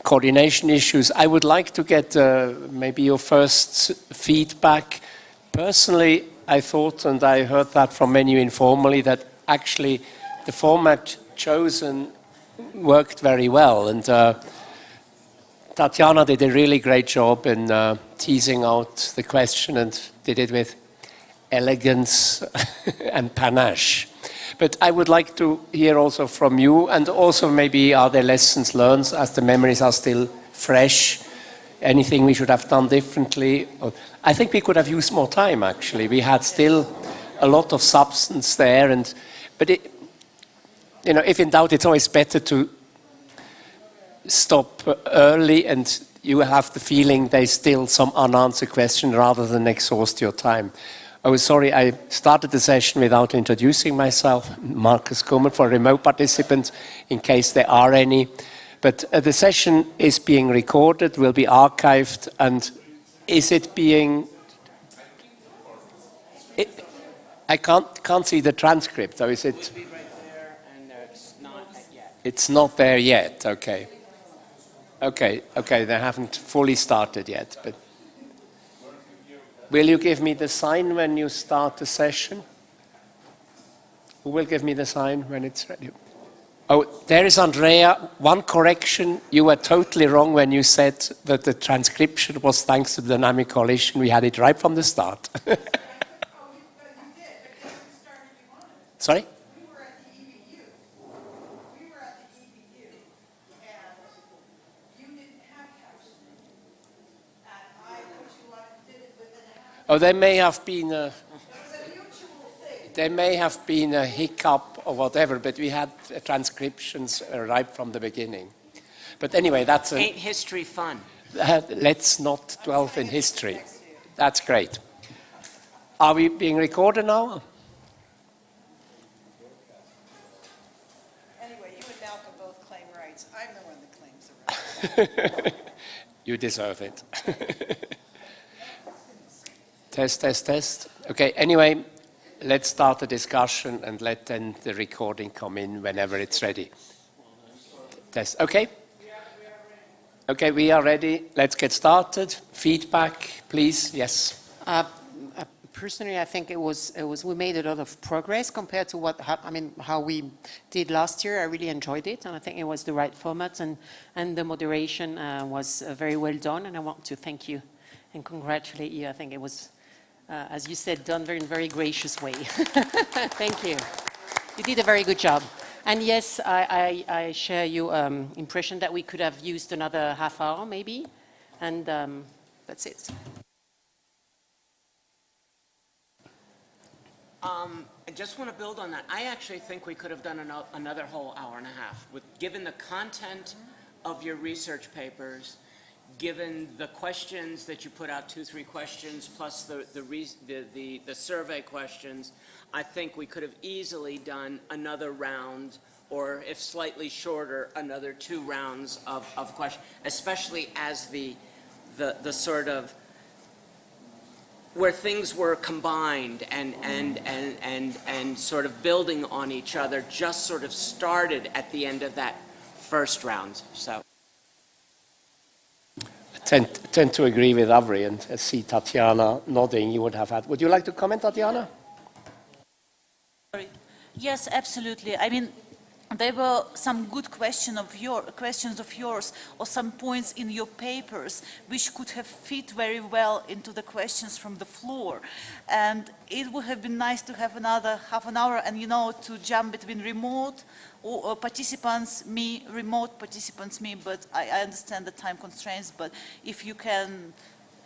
coordination issues. I would like to get maybe your first feedback. Personally, I thought, and I heard that from many informally, that actually the format chosen worked very well. And Tatiana did a really great job in teasing out the question and did it with elegance and panache. But I would like to hear also from you, and also maybe are there lessons learned as the memories are still fresh? Anything we should have done differently? I think we could have used more time, actually. We had still a lot of substance there, but if in doubt, it's always better to stop early and you have the feeling there's still some unanswered question rather than exhaust your time. Oh, sorry, I started the session without introducing myself. Marcus Kummer for remote participants, in case there are any. But the session is being recorded, will be archived, and is it being... I can't see the transcript, so is it... It will be right there, and it's not yet. It's not there yet, okay. Okay, they haven't fully started yet, but... Will you give me the sign when you start the session? Who will give me the sign when it's ready? Oh, there is Andrea. One correction. You were totally wrong when you said that the transcription was thanks to the dynamic coalition. We had it right from the start. Sorry? We were at the EBU. And you didn't have captioning. And I put you on and did it within a half. Oh, there may have been a... It was a mutual thing. There may have been a hiccup or whatever, but we had transcriptions right from the beginning. But anyway, that's a... Ain't history fun? Let's not dwell in history. That's great. Are we being recorded now? Anyway, you and Malcolm both claim rights. I'm the one that claims the rights. You deserve it. Test. Okay, anyway, let's start the discussion and let then the recording come in whenever it's ready. Test, okay? Okay, we are ready. Let's get started. Feedback, please. Yes. Personally, I think we made a lot of progress compared to how we did last year. I really enjoyed it, and I think it was the right format, and the moderation was very well done. And I want to thank you and congratulate you. I think it was, as you said, done in a very gracious way. Thank you. You did a very good job. And yes, I share your impression that we could have used another half hour, maybe, and that's it. I just want to build on that. I actually think we could have done another whole hour and a half. Given the content of your research papers, given the questions that you put out, 2-3 questions, plus the survey questions, I think we could have easily done another round, or if slightly shorter, another 2 rounds of questions, especially as the sort of where things were combined and sort of building on each other just sort of started at the end of that first round. So I tend to agree with Avri, and I see Tatiana nodding. You would have had. Would you like to comment, Tatiana? Sorry. Yes, absolutely. I mean, there were some good questions of yours or some points in your papers which could have fit very well into the questions from the floor. And it would have been nice to have another half an hour and, to jump between remote participants, remote participants, but I understand the time constraints, but if you can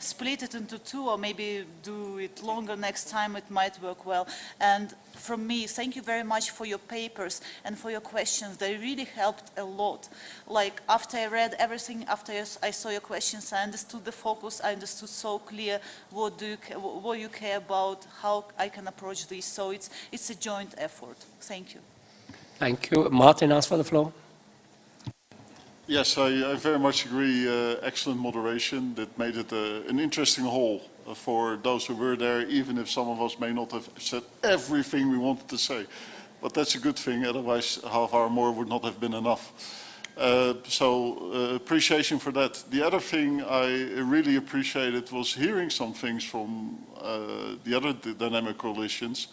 split it into 2 or maybe do it longer next time, it might work well. And from me, thank you very much for your papers and for your questions. They really helped a lot. Like after I read everything, after I saw your questions, I understood the focus, I understood so clear what you care about, how I can approach this. So it's a joint effort. Thank you. Thank you. Martin asked for the floor. Yes, I very much agree. Excellent moderation. That made it an interesting whole for those who were there, even if some of us may not have said everything we wanted to say. But that's a good thing, otherwise half hour more would not have been enough. Appreciation for that. The other thing I really appreciated was hearing some things from the other dynamic coalitions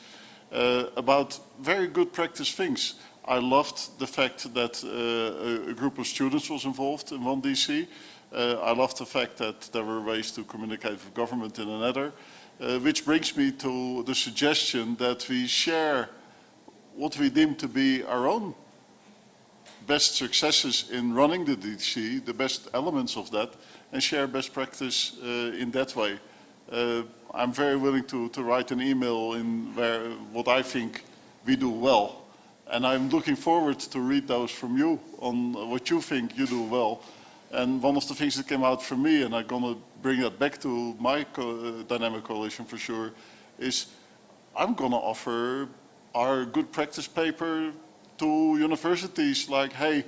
about very good practice things. I loved the fact that a group of students was involved in one DC. I loved the fact that there were ways to communicate with government in another, which brings me to the suggestion that we share what we deem to be our own best successes in running the DC, the best elements of that, and share best practice in that way. I'm very willing to write an email in where what I think we do well. And I'm looking forward to read those from you on what you think you do well. And one of the things that came out from me, and I'm gonna bring that back to my dynamic coalition for sure, is I'm gonna offer our good practice paper to universities like, hey,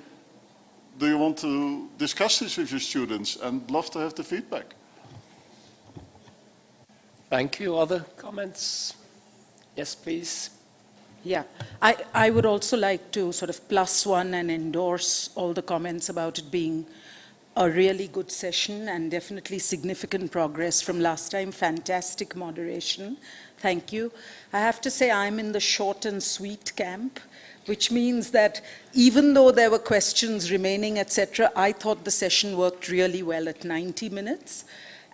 do you want to discuss this with your students? And love to have the feedback. Thank you. Other comments? Yes, please. Yeah, I would also like to sort of plus one and endorse all the comments about it being a really good session and definitely significant progress from last time. Fantastic moderation. Thank you. I have to say I'm in the short and sweet camp, which means that even though there were questions remaining, etc., I thought the session worked really well at 90 minutes.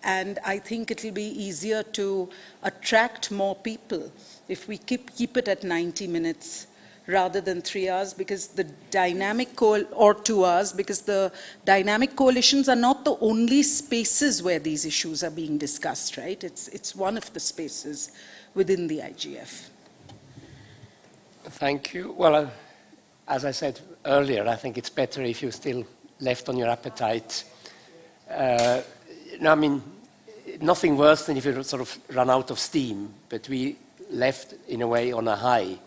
And I think it'll be easier to attract more people if we keep it at 90 minutes rather than 3 hours, because the dynamic or 2 hours, because the dynamic coalitions are not the only spaces where these issues are being discussed, right? It's one of the spaces within the IGF. Thank you. Well, as I said earlier, I think it's better if you're still left on your appetite. No, I mean, nothing worse than if you sort of run out of steam, but we left in a way on a high.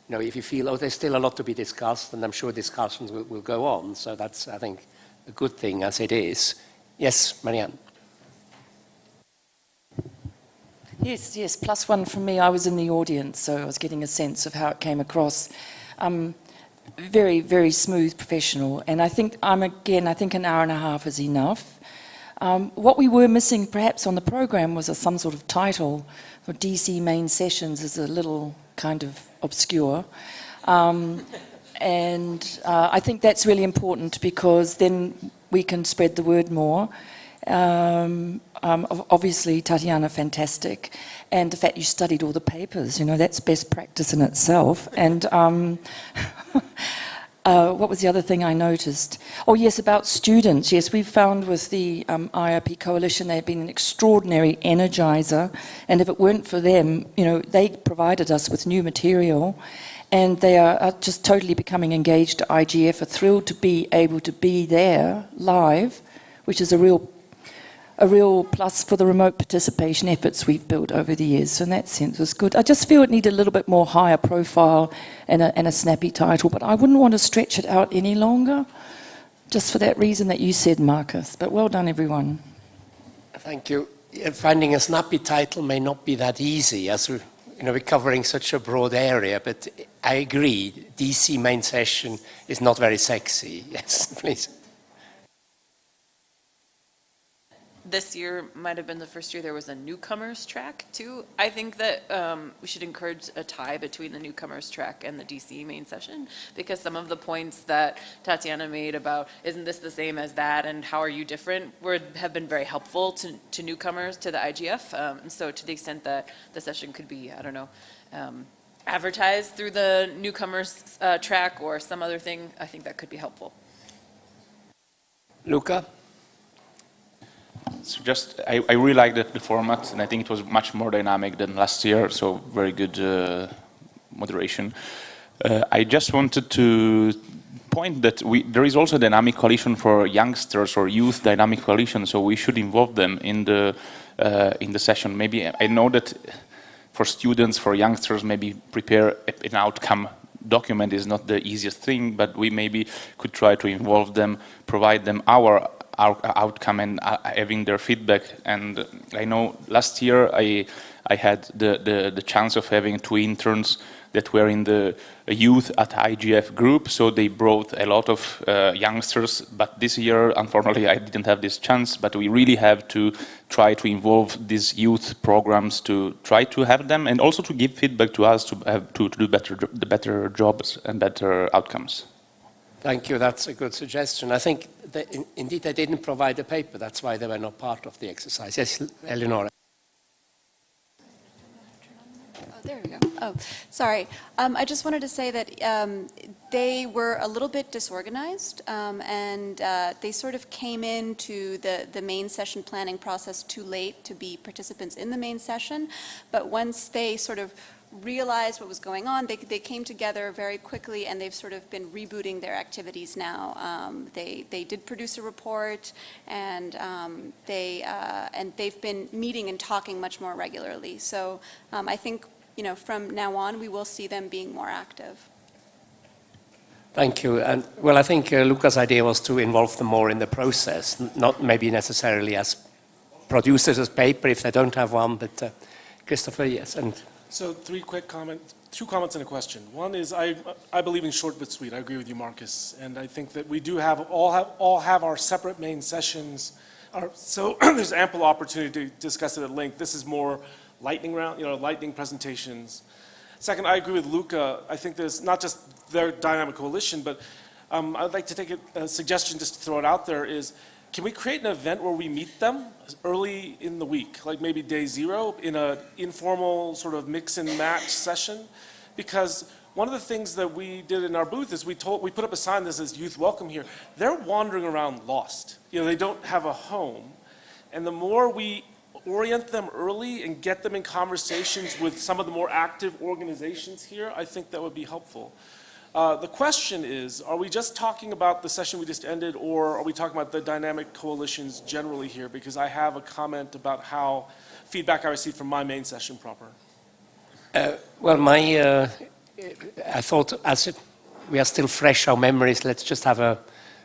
You know, if you feel, oh, there's still a lot to be discussed, and I'm sure discussions will go on. So that's, I think, a good thing as it is. Yes, Marianne. Yes, plus one from me. I was in the audience, so I was getting a sense of how it came across. Very, very smooth, professional. And I think I think an hour and a half is enough. What we were missing perhaps on the program was some sort of title. For DC main sessions is a little kind of obscure. And I think that's really important because then we can spread the word more. Obviously, Tatiana, fantastic. And the fact you studied all the papers, you know, that's best practice in itself. And what was the other thing I noticed? Oh, yes, about students. Yes, we've found with the IRP Coalition, they've been an extraordinary energizer. And if it weren't for them, you know, they provided us with new material. And they are just totally becoming engaged to IGF, are thrilled to be able to be there live, which is a real plus for the remote participation efforts we've built over the years. So in that sense, it was good. I just feel it needed a little bit more higher profile and a snappy title, but I wouldn't want to stretch it out any longer, just for that reason that you said, Marcus. But well done, everyone. Thank you. Finding a snappy title may not be that easy, as we're covering such a broad area, but I agree, DC main session is not very sexy. Yes, please. This year might have been the first year there was a newcomers track too. I think that we should encourage a tie between the newcomers track and the DC main session, because some of the points that Tatiana made about isn't this the same as that and how are you different have been very helpful to newcomers to the IGF. And so to the extent that the session could be, I don't know, advertised through the newcomers track or some other thing, I think that could be helpful. Luca? So I really like the format, and I think it was much more dynamic than last year, so very good moderation. I just wanted to point that there is also a dynamic coalition for youngsters or youth dynamic coalition, so we should involve them in the session. Maybe I know that for students, for youngsters, maybe prepare an outcome document is not the easiest thing, but we maybe could try to involve them, provide them our outcome and having their feedback. And I know last year I had the chance of having 2 interns that were in the youth at IGF group, so they brought a lot of youngsters, but this year, unfortunately, I didn't have this chance, but we really have to try to involve these youth programs to try to have them, and also to give feedback to us to have to do better jobs and better outcomes. Thank you, that's a good suggestion. I think that indeed they didn't provide a paper, that's why they were not part of the exercise. Yes, Eleonora. There we go. Oh, sorry. I just wanted to say that they were a little bit disorganized, and they sort of came into the main session planning process too late to be participants in the main session. But once they sort of realized what was going on, they came together very quickly, and they've sort of been rebooting their activities now. They did produce a report, and they've been meeting and talking much more regularly. So I think, you know, from now on, we will see them being more active. Thank you. And well, I think Luca's idea was to involve them more in the process, not maybe necessarily as producers of paper if they don't have one, but Christopher, yes. And so two comments and a question. One is I believe in short but sweet. I agree with you, Marcus, and I think that we do all have our separate main sessions. So there's ample opportunity to discuss it at length. This is more lightning round, you know, lightning presentations. Second, I agree with Luca. I think there's not just their dynamic coalition, but I'd like to take a suggestion, just to throw it out there, is can we create an event where we meet them early in the week, like maybe day 0, in an informal sort of mix and match session? Because one of the things that we did in our booth is we put up a sign that says "Youth Welcome Here." They're wandering around lost. You know, they don't have a home, and the more we orient them early and get them in conversations with some of the more active organizations here, I think that would be helpful. The question is, are we just talking about the session we just ended, or are we talking about the dynamic coalitions generally here? Because I have a comment about how feedback I received from my main session proper. Well, I thought we are still fresh, our memories, let's just have a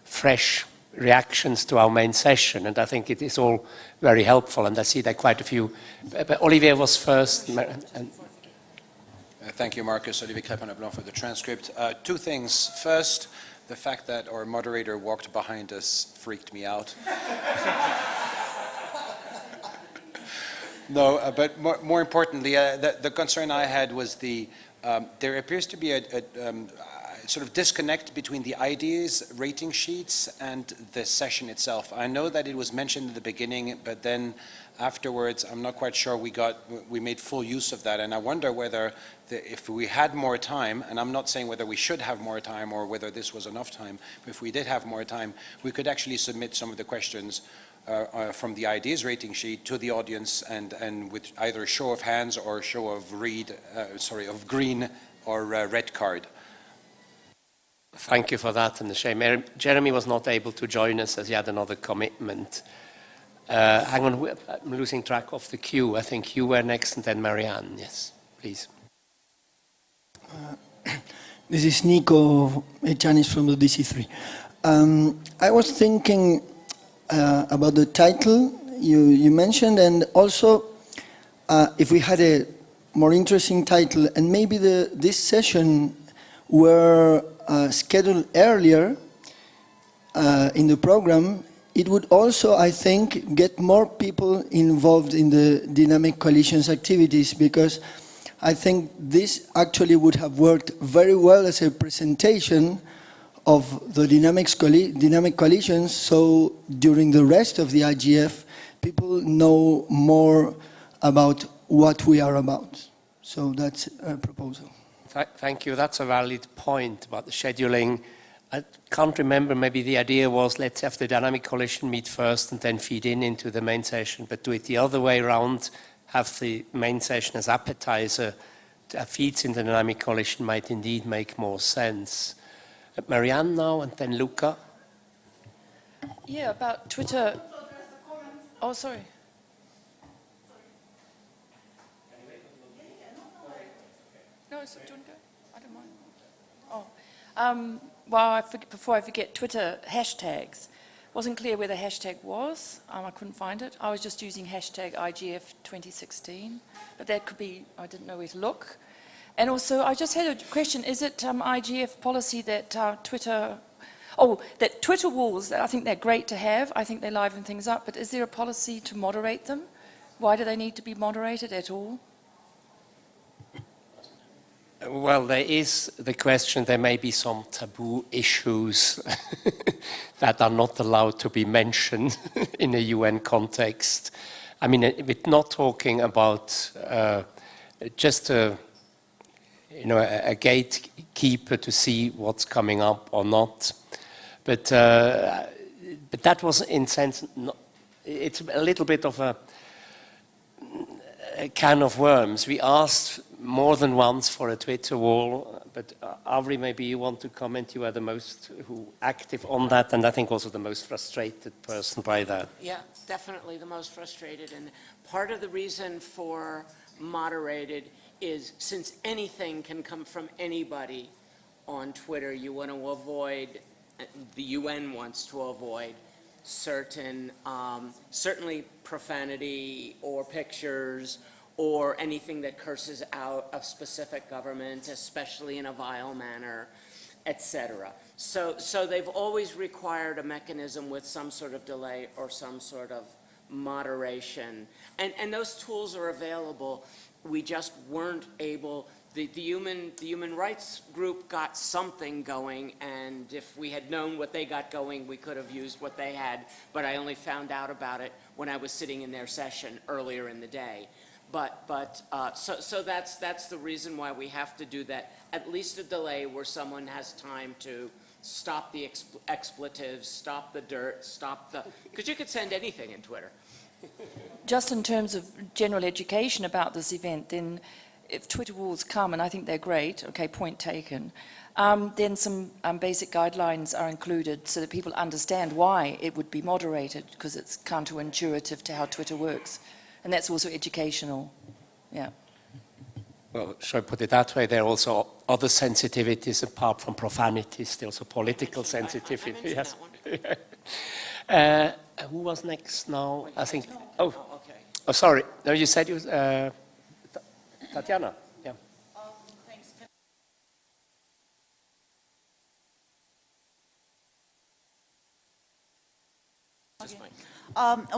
fresh reactions to our main session, and I think it is all very helpful, and I see that quite a few. But Olivier was first. Thank you, Marcus. Olivier Crépin-Leblanc for the transcript. Two things. First, the fact that our moderator walked behind us freaked me out. No, but more importantly, the concern I had was there appears to be a sort of disconnect between the ideas rating sheets and the session itself. I know that it was mentioned in the beginning, but then afterwards, I'm not quite sure we made full use of that. And I wonder whether if we had more time, and I'm not saying whether we should have more time or whether this was enough time, but if we did have more time, we could actually submit some of the questions from the ideas rating sheet to the audience, and with either a show of hands or a show of green or red card. Thank you for that, and the shame. Jeremy was not able to join us as he had another commitment. Hang on, I'm losing track of the queue. I think you were next, and then Marianne. Yes, please. This is Nico Echanis from the DC3. I was thinking about the title you mentioned, and also if we had a more interesting title, and maybe this session were scheduled earlier in the program, it would also, I think, get more people involved in the dynamic coalitions activities, because I think this actually would have worked very well as a presentation of the dynamic coalitions, so during the rest of the IGF, people know more about what we are about. So that's a proposal. Thank you. That's a valid point about the scheduling. I can't remember, maybe the idea was let's have the dynamic coalition meet first and then feed into the main session, but do it the other way around, have the main session as appetizer, feeds in the dynamic coalition might indeed make more sense. Marianne now, and then Luca. Yeah, about Twitter. Oh, sorry. No, so do you want to go? I don't mind. Oh, well, before I forget, Twitter hashtags. Wasn't clear where the hashtag was. I couldn't find it. I was just using hashtag IGF 2016, but that could be, I didn't know where to look. And also, I just had a question. Is it IGF policy that that Twitter walls, I think they're great to have. I think they liven things up. But is there a policy to moderate them? Why do they need to be moderated at all? Well, there is the question, there may be some taboo issues that are not allowed to be mentioned in a UN context. I mean, we're not talking about just a gatekeeper to see what's coming up or not. But that was, in sense, it's a little bit of a can of worms. We asked more than once for a Twitter wall, but Avri, maybe you want to comment. You are the most active on that, and I think also the most frustrated person by that. Yeah, definitely the most frustrated. And part of the reason for moderated is since anything can come from anybody on Twitter, you want to avoid, the UN wants to avoid certain, certainly profanity or pictures or anything that curses out a specific government, especially in a vile manner, etc. So they've always required a mechanism with some sort of delay or some sort of moderation. And those tools are available. We just weren't able, the human rights group got something going, and if we had known what they got going, we could have used what they had, but I only found out about it when I was sitting in their session earlier in the day. So that's the reason why we have to do that, at least a delay where someone has time to stop the expletives, stop the dirt, stop the, because you could send anything in Twitter. Just in terms of general education about this event, then if Twitter walls come, and I think they're great, okay, point taken, then some basic guidelines are included so that people understand why it would be moderated, because it's counterintuitive to how Twitter works. And that's also educational, yeah. Well, should I put it that way? There are also other sensitivities apart from profanity, still so political sensitivity. Yes. Who was next now? I think. Oh, okay. Oh, sorry. No, you said you. Tatiana. Yeah. Thanks.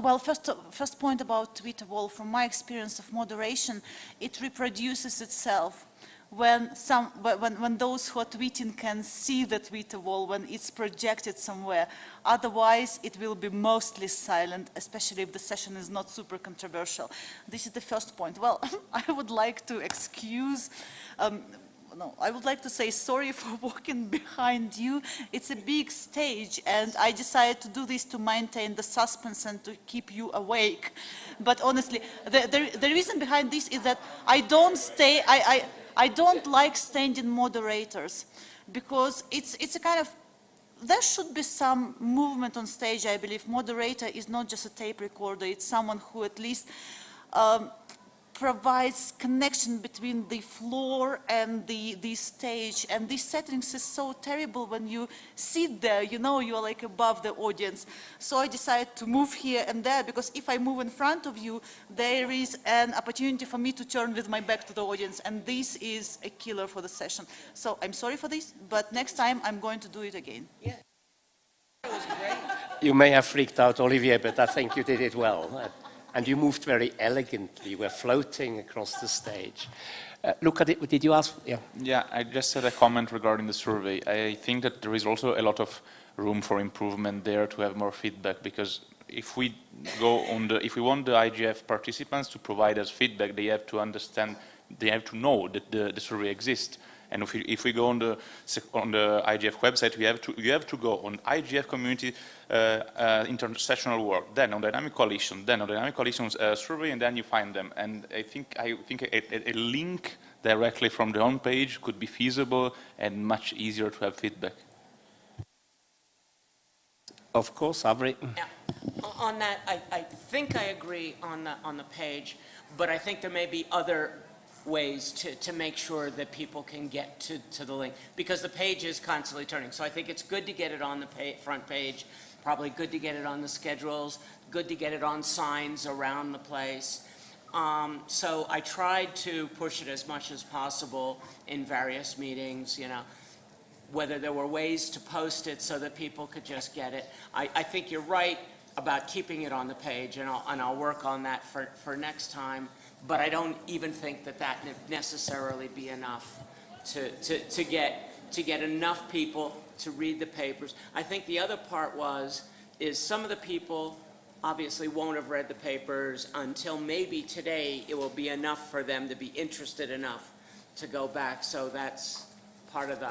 Well, first point about Twitter wall, from my experience of moderation, it reproduces itself. When those who are tweeting can see the Twitter wall, when it's projected somewhere. Otherwise, it will be mostly silent, especially if the session is not super controversial. This is the first point. Well, I would like to excuse, I would like to say sorry for walking behind you. It's a big stage, and I decided to do this to maintain the suspense and to keep you awake. But honestly, the reason behind this is that I don't like standing moderators, because it's a kind of, there should be some movement on stage, I believe. Moderator is not just a tape recorder, it's someone who at least provides connection between the floor and the stage. And these settings is so terrible when you sit there, you know, you're like above the audience. So I decided to move here and there, because if I move in front of you, there is an opportunity for me to turn with my back to the audience, and this is a killer for the session. So I'm sorry for this, but next time I'm going to do it again. Yeah. It was great. You may have freaked out Olivier, but I think you did it well. And you moved very elegantly. You were floating across the stage. Look at it. Did you ask? Yeah. Yeah, I just had a comment regarding the survey. I think that there is also a lot of room for improvement there to have more feedback, because if we go on if we want the IGF participants to provide us feedback, they have to understand, they have to know that the survey exists. And if we go on the IGF website, you have to go on IGF community intersectional work, then on dynamic coalition, then on dynamic coalitions survey, and then you find them. And I think a link directly from the home page could be feasible and much easier to have feedback. Of course, Avri. Yeah. On that, I think I agree on the page, but I think there may be other ways to make sure that people can get to the link, because the page is constantly turning. So I think it's good to get it on the front page, probably good to get it on the schedules, good to get it on signs around the place. So I tried to push it as much as possible in various meetings, you know, whether there were ways to post it so that people could just get it. I think you're right about keeping it on the page, and I'll work on that for next time, but I don't even think that that necessarily be enough to get enough people to read the papers. I think the other part is some of the people obviously won't have read the papers until maybe today it will be enough for them to be interested enough to go back. So that's part of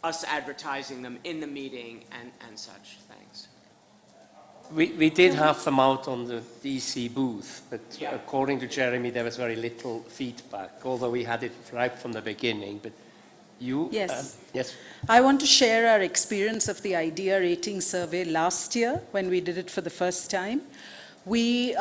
us advertising them in the meeting and such. Thanks. We did have them out on the DC booth, but Yeah. according to Jeremy, there was very little feedback, although we had it right from the beginning. But you? Yes. Yes. I want to share our experience of the idea rating survey last year when we did it for the first time. We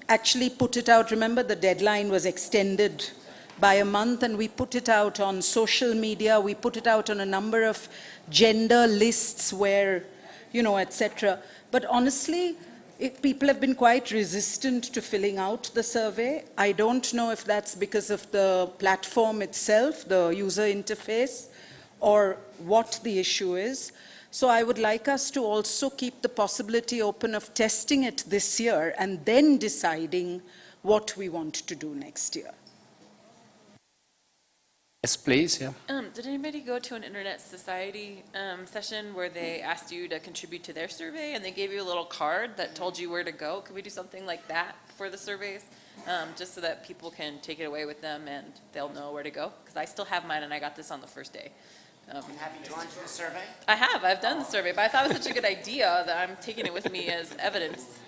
actually put it out. Remember, the deadline was extended by a month, and we put it out on social media. We put it out on a number of gender lists where, you know, etc. But honestly, people have been quite resistant to filling out the survey. I don't know if that's because of the platform itself, the user interface, or what the issue is. So I would like us to also keep the possibility open of testing it this year and then deciding what we want to do next year. Yes, please. Yeah. Did anybody go to an Internet Society session where they asked you to contribute to their survey and they gave you a little card that told you where to go? Could we do something like that for the surveys? Just so that people can take it away with them and they'll know where to go? Because I still have mine and I got this on the first day. Have you gone to the survey? I've done the survey, but I thought it was such a good idea that I'm taking it with me as evidence.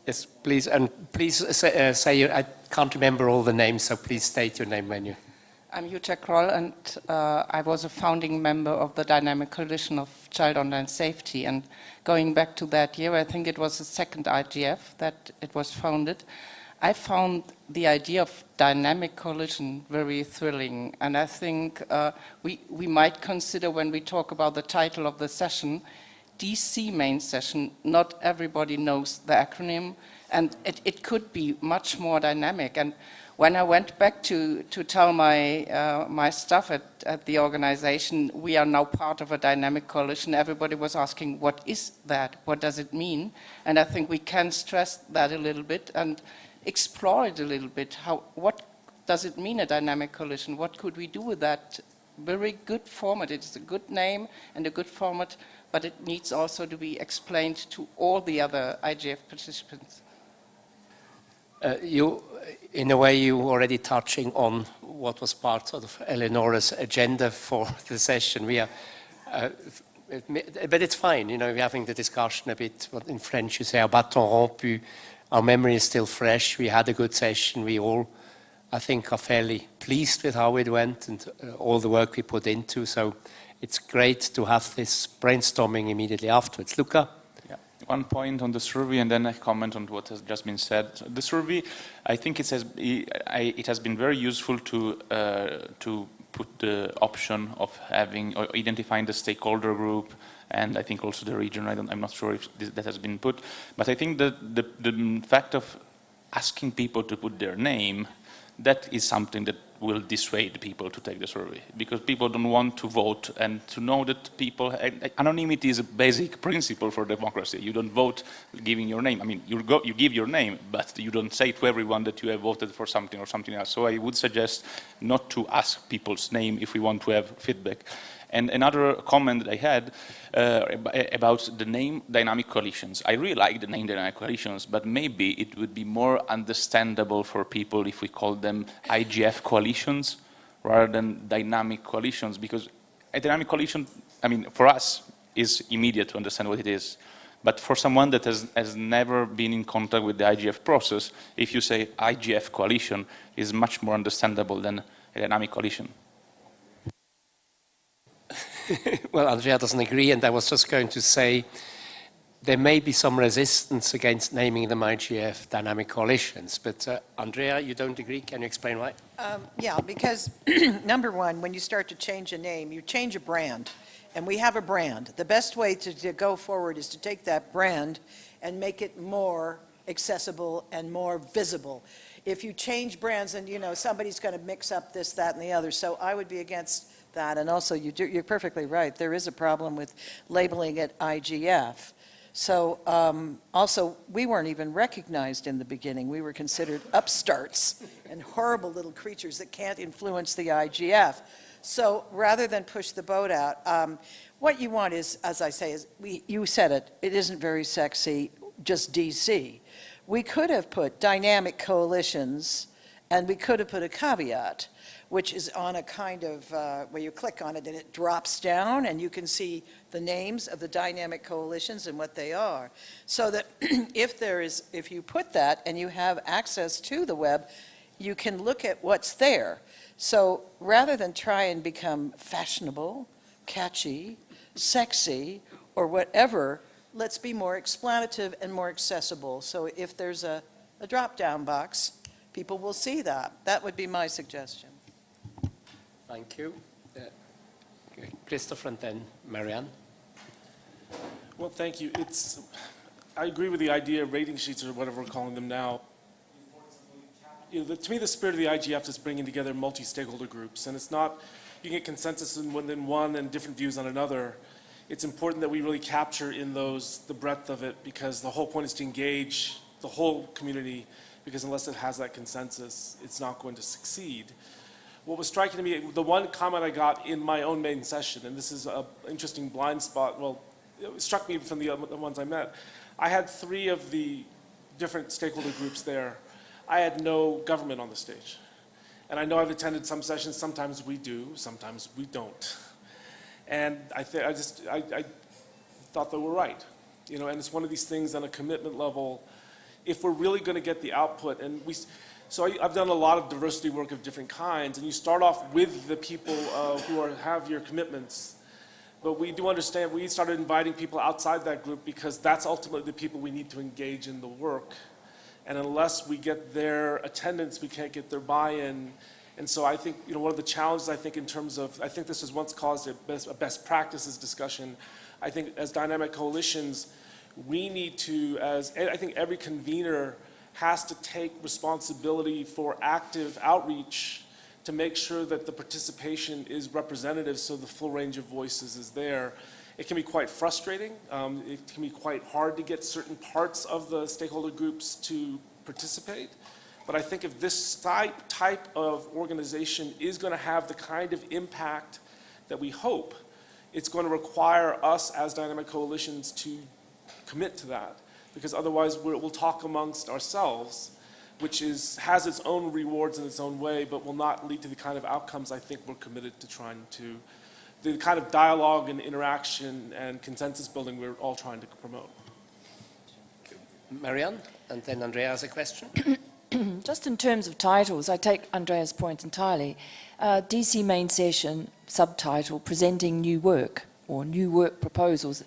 Yes, please. And please say your, I can't remember all the names, so please state your name when you... I'm Jutta Kroll, and I was a founding member of the Dynamic Coalition of Child Online Safety. And going back to that year, I think it was the second IGF that it was founded. I found the idea of dynamic coalition very thrilling, and I think we might consider, when we talk about the title of the session, DC main session. Not everybody knows the acronym, and it could be much more dynamic. And when I went back to tell my staff at the organization, we are now part of a dynamic coalition, everybody was asking, what is that? What does it mean? And I think we can stress that a little bit and explore it a little bit. What does it mean, a dynamic coalition? What could we do with that very good format? It's a good name and a good format, but it needs also to be explained to all the other IGF participants. In a way, you were already touching on what was part of Eleonora's agenda for the session. We are, but it's fine, you know, we're having the discussion a bit, what in French you say, à bâton rompu. Our memory is still fresh. We had a good session. We all, I think, are fairly pleased with how it went and all the work we put into. So it's great to have this brainstorming immediately afterwards. Luca? Yeah. One point on the survey, and then I comment on what has just been said. The survey, I think it has been very useful to put the option of having or identifying the stakeholder group, and I think also the region. I'm not sure if that has been put, but I think that the fact of asking people to put their name, that is something that will dissuade people to take the survey, because people don't want to vote, and to know that people, anonymity is a basic principle for democracy. You don't vote giving your name. I mean, you give your name, but you don't say to everyone that you have voted for something or something else. So I would suggest not to ask people's name if we want to have feedback. And another comment that I had about the name dynamic coalitions. I really like the name dynamic coalitions, but maybe it would be more understandable for people if we call them IGF coalitions rather than dynamic coalitions, because a dynamic coalition, I mean, for us, is immediate to understand what it is. But for someone that has never been in contact with the IGF process, if you say IGF coalition, is much more understandable than a dynamic coalition. Well, Andrea doesn't agree, and I was just going to say there may be some resistance against naming them IGF dynamic coalitions, but Andrea, you don't agree? Can you explain why? Yeah, because number one, when you start to change a name, you change a brand, and we have a brand. The best way to go forward is to take that brand and make it more accessible and more visible. If you change brands and, somebody's going to mix up this, that, and the other. So I would be against that. And also, you're perfectly right. There is a problem with labeling it IGF. So also, we weren't even recognized in the beginning. We were considered upstarts and horrible little creatures that can't influence the IGF. So rather than push the boat out, what you want is, as I say, you said it, it isn't very sexy, just DC. We could have put dynamic coalitions, and we could have put a caveat, which is on a kind of, where you click on it and it drops down and you can see the names of the dynamic coalitions and what they are. So that if you put that and you have access to the web, you can look at what's there. So rather than try and become fashionable, catchy, sexy, or whatever, let's be more explanative and more accessible. So if there's a drop-down box, people will see that. That would be my suggestion. Thank you. Christopher and then Marianne. Well, thank you. I agree with the idea of rating sheets or whatever we're calling them now. To me, the spirit of the IGF is bringing together multi-stakeholder groups, and it's not you get consensus in one and different views on another. It's important that we really capture in those the breadth of it, because the whole point is to engage the whole community, because unless it has that consensus, it's not going to succeed. What was striking to me, the one comment I got in my own main session, and this is an interesting blind spot, well, it struck me from the ones I met. I had 3 of the different stakeholder groups there. I had no government on the stage. And I know I've attended some sessions, sometimes we do, sometimes we don't. And I thought they were right. And it's one of these things on a commitment level, if we're really going to get the output, so I've done a lot of diversity work of different kinds, and you start off with the people who have your commitments. But we do understand, we started inviting people outside that group because that's ultimately the people we need to engage in the work. And unless we get their attendance, we can't get their buy-in. And so I think, one of the challenges, I think, in terms of, I think this has once caused a best practices discussion. I think as dynamic coalitions, we need to, I think every convener has to take responsibility for active outreach to make sure that the participation is representative so the full range of voices is there. It can be quite frustrating. It can be quite hard to get certain parts of the stakeholder groups to participate. But I think if this type of organization is going to have the kind of impact that we hope, it's going to require us as dynamic coalitions to commit to that. Because otherwise we'll talk amongst ourselves, which has its own rewards in its own way, but will not lead to the kind of outcomes I think we're committed to trying to, the kind of dialogue and interaction and consensus building we're all trying to promote. Marianne, and then Andrea has a question. Just in terms of titles, I take Andrea's point entirely. DC main session, subtitle, presenting new work or new work proposals.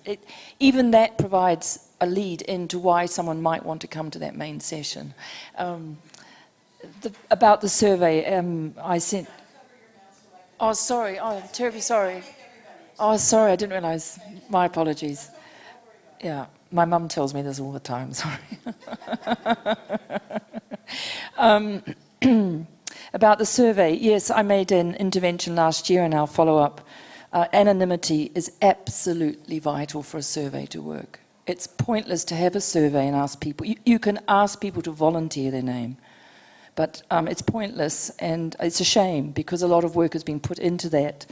Even that provides a lead into why someone might want to come to that main session. About the survey, I sent... Oh, sorry. Oh, I'm terribly sorry. Oh, sorry, I didn't realize. My apologies. Yeah, my mum tells me this all the time, sorry. About the survey, yes, I made an intervention last year in our follow-up. Anonymity is absolutely vital for a survey to work. It's pointless to have a survey and ask people. You can ask people to volunteer their name, but it's pointless, and it's a shame because a lot of work has been put into that.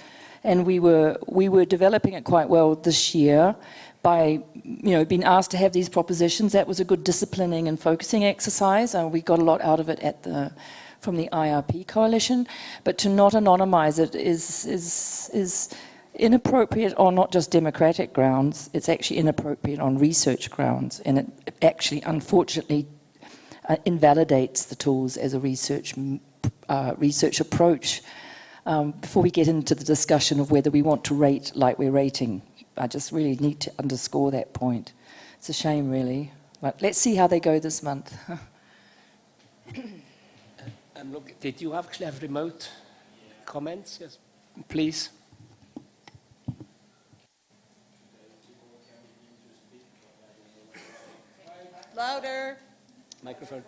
And we were developing it quite well this year by being asked to have these propositions. That was a good disciplining and focusing exercise. We got a lot out of it from the IRP coalition, but to not anonymize it is inappropriate on not just democratic grounds, it's actually inappropriate on research grounds, and it actually, unfortunately, invalidates the tools as a research approach. Before we get into the discussion of whether we want to rate like we're rating, I just really need to underscore that point. It's a shame, really. But let's see how they go this month. Look, did you actually have remote comments? Yes, please. Louder. Microphone.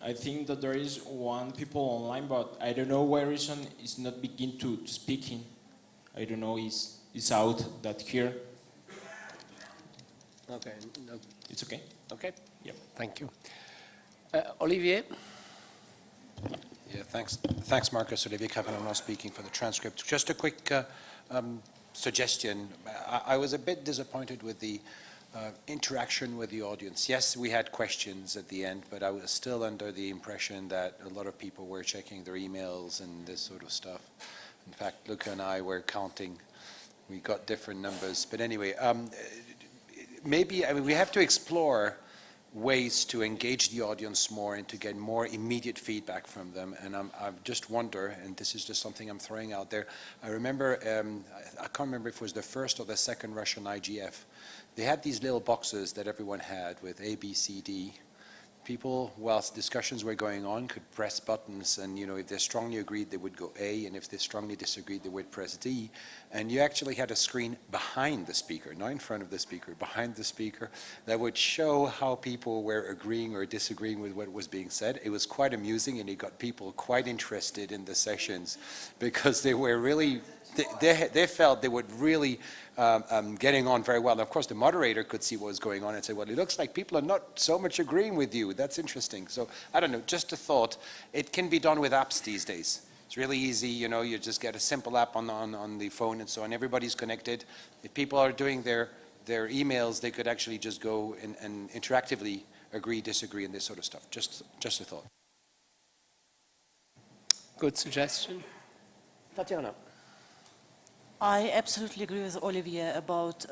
I think that there is one people online, but I don't know why reason is not begin to speaking. I don't know is out that here. Okay. No. It's okay. Okay. Yep. Thank you. Olivier? Yeah, thanks, Marcus. Olivier Cavagnano speaking for the transcript. Just a quick suggestion. I was a bit disappointed with the interaction with the audience. Yes, we had questions at the end, but I was still under the impression that a lot of people were checking their emails and this sort of stuff. In fact, Luca and I were counting. We got different numbers. But anyway, maybe, I mean, we have to explore ways to engage the audience more and to get more immediate feedback from them. And I just wonder, and this is just something I'm throwing out there, I remember, I can't remember if it was the first or the second Russian IGF. They had these little boxes that everyone had with A, B, C, D. People, whilst discussions were going on, could press buttons, and you know, if they strongly agreed, they would go A, and if they strongly disagreed, they would press D. And you actually had a screen behind the speaker, not in front of the speaker, behind the speaker, that would show how people were agreeing or disagreeing with what was being said. It was quite amusing, and it got people quite interested in the sessions because they were really, they felt they would really getting on very well. And of course, the moderator could see what was going on and say, well, it looks like people are not so much agreeing with you. That's interesting. So I don't know, just a thought. It can be done with apps these days. It's really easy, you know, you just get a simple app on the phone and so on. Everybody's connected. If people are doing their emails, they could actually just go and interactively agree, disagree, and this sort of stuff. Just a thought. Good suggestion. Tatiana? I absolutely agree with Olivier about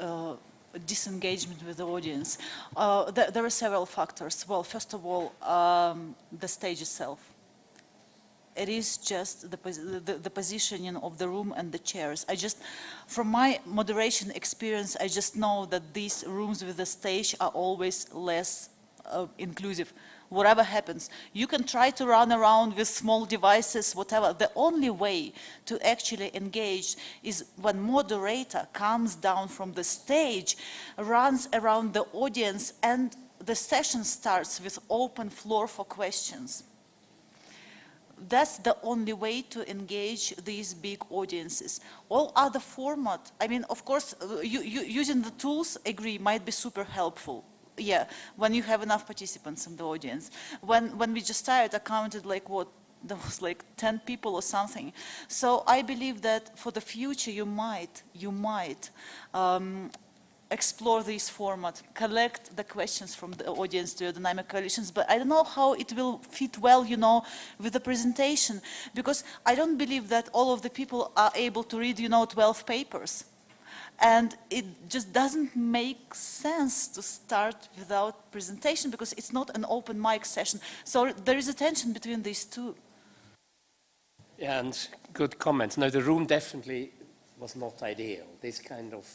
disengagement with the audience. There are several factors. Well, first of all, the stage itself. It is just the positioning of the room and the chairs. From my moderation experience, I just know that these rooms with the stage are always less inclusive. Whatever happens, you can try to run around with small devices, whatever. The only way to actually engage is when moderator comes down from the stage, runs around the audience, and the session starts with open floor for questions. That's the only way to engage these big audiences. All other format, I mean, of course, using the tools, agree, might be super helpful. Yeah, when you have enough participants in the audience. When we just started, I counted like what, there was like 10 people or something. So I believe that for the future, you might explore this format, collect the questions from the audience to your dynamic coalitions, but I don't know how it will fit well, you know, with the presentation, because I don't believe that all of the people are able to read, you know, 12 papers. And it just doesn't make sense to start without presentation because it's not an open mic session. So there is a tension between these two. Yeah, and good comments. No, the room definitely was not ideal. This kind of,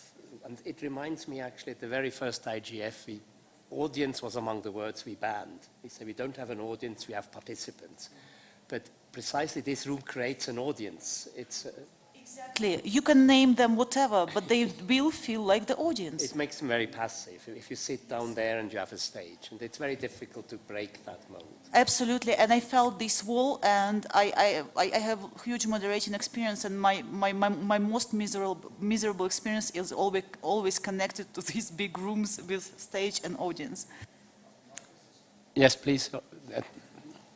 and it reminds me actually at the very first IGF, audience was among the words we banned. We said we don't have an audience, we have participants. But precisely this room creates an audience. It's Exactly. You can name them whatever, but they will feel like the audience. It makes them very passive if you sit down there and you have a stage. And it's very difficult to break that mode. Absolutely. And I felt this wall, and I have huge moderation experience, and my most miserable experience is always connected to these big rooms with stage and audience. Yes, please.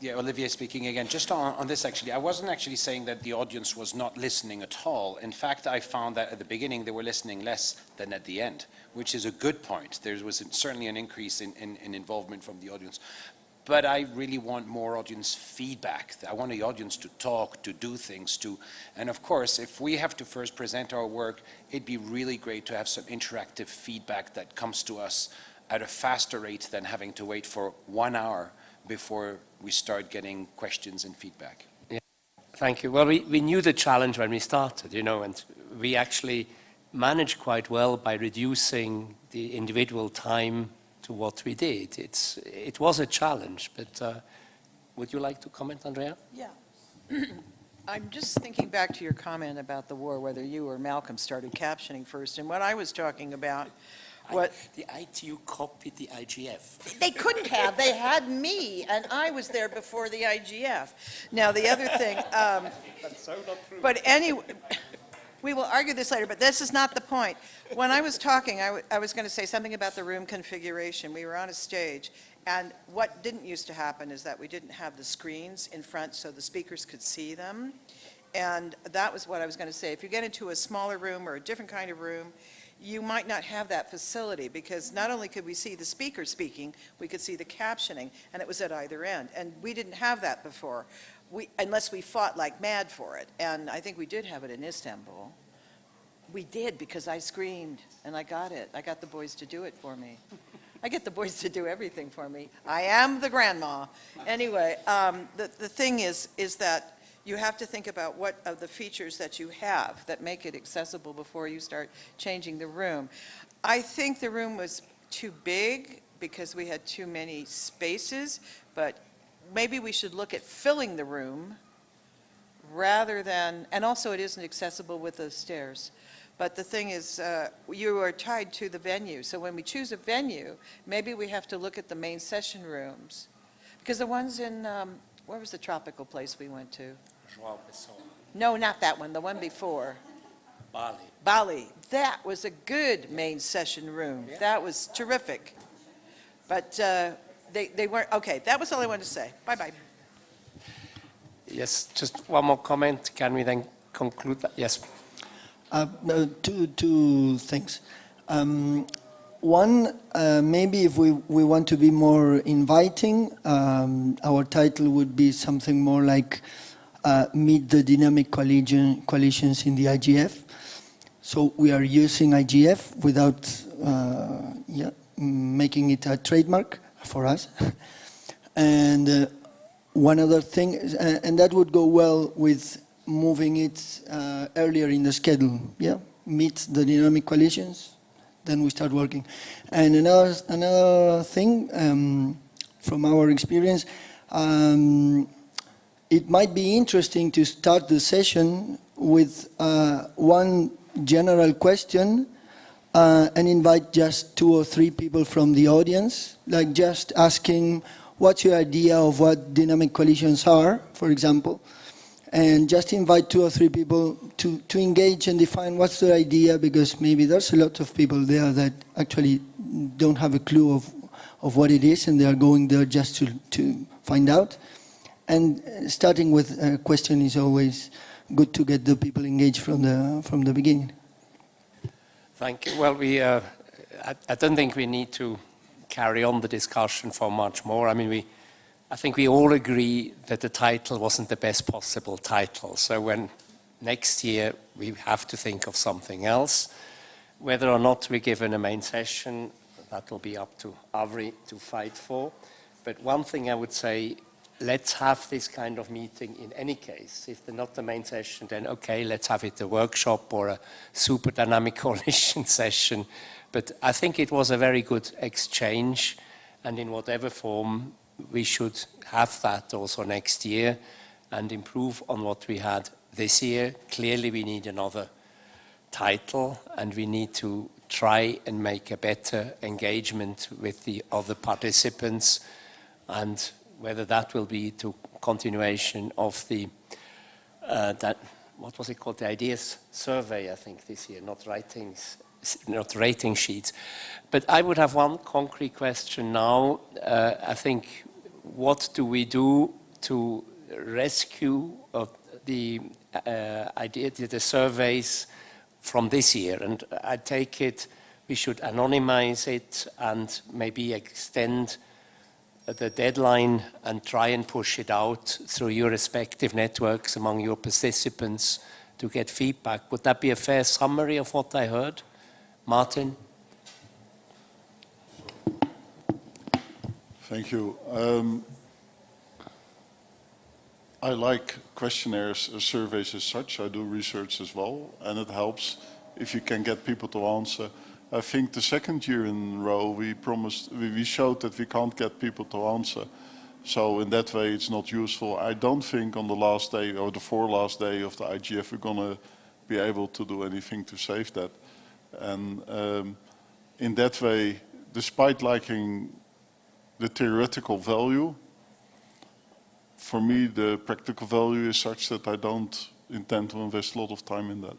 Yeah, Olivier speaking again. Just on this, actually, I wasn't actually saying that the audience was not listening at all. In fact, I found that at the beginning they were listening less than at the end, which is a good point. There was certainly an increase in involvement from the audience. But I really want more audience feedback. I want the audience to talk, to do things, and of course, if we have to first present our work, it'd be really great to have some interactive feedback that comes to us at a faster rate than having to wait for 1 hour before we start getting questions and feedback. Yeah. Thank you. Well, we knew the challenge when we started, you know, and we actually managed quite well by reducing the individual time to what we did. It was a challenge, but would you like to comment, Andrea? Yeah. I'm just thinking back to your comment about the war, whether you or Malcolm started captioning first, and what I was talking about, what... The ITU copied the IGF. They couldn't have. They had me, and I was there before the IGF. Now, the other thing... That's so not true. But anyway, we will argue this later, but this is not the point. When I was talking, I was going to say something about the room configuration. We were on a stage, and what didn't used to happen is that we didn't have the screens in front so the speakers could see them. And that was what I was going to say. If you get into a smaller room or a different kind of room, you might not have that facility, because not only could we see the speaker speaking, we could see the captioning, and it was at either end. And we didn't have that before, unless we fought like mad for it. And I think we did have it in Istanbul. We did, because I screamed, and I got it. I got the boys to do it for me. I get the boys to do everything for me. I am the grandma. Anyway, the thing is that you have to think about what of the features that you have that make it accessible before you start changing the room. I think the room was too big because we had too many spaces, but maybe we should look at filling the room rather than, and also it isn't accessible with the stairs. But the thing is, you are tied to the venue. So when we choose a venue, maybe we have to look at the main session rooms. Because the ones in, where was the tropical place we went to? No, not that one, the one before. Bali. Bali. That was a good main session room. Yeah. That was terrific. But they weren't, okay, that was all I wanted to say. Bye-bye. Yes, just one more comment. Can we then conclude that? Yes. Two things. One, maybe if we want to be more inviting, our title would be something more like Meet the Dynamic Coalitions in the IGF. So we are using IGF without making it a trademark for us. And one other thing, and that would go well with moving it earlier in the schedule. Yeah, meet the dynamic coalitions, then we start working. And another thing from our experience, it might be interesting to start the session with one general question and invite just 2 or 3 people from the audience, like just asking what's your idea of what dynamic coalitions are, for example, and just invite 2 or 3 people to engage and define what's their idea, because maybe there's a lot of people there that actually don't have a clue of what it is, and they are going there just to find out. And starting with a question is always good to get the people engaged from the beginning. Thank you. Well, I don't think we need to carry on the discussion for much more. I mean, I think we all agree that the title wasn't the best possible title. So when next year we have to think of something else, whether or not we're given a main session, that will be up to Avri to fight for. But one thing I would say, let's have this kind of meeting in any case. If they're not the main session, then okay, let's have it a workshop or a super dynamic coalition session. But I think it was a very good exchange, and in whatever form, we should have that also next year and improve on what we had this year. Clearly, we need another title, and we need to try and make a better engagement with the other participants, and whether that will be to continuation of the, what was it called, the ideas survey, I think, this year, not rating sheets. But I would have one concrete question now. I think, what do we do to rescue the idea, the surveys from this year? And I take it we should anonymize it and maybe extend the deadline and try and push it out through your respective networks among your participants to get feedback. Would that be a fair summary of what I heard? Martin? Thank you. I like questionnaires, surveys as such. I do research as well, and it helps if you can get people to answer. I think the second year in a row we showed that we can't get people to answer. So in that way, it's not useful. I don't think on the last day or the last day of the IGF we're going to be able to do anything to save that. And in that way, despite liking the theoretical value, for me the practical value is such that I don't intend to invest a lot of time in that.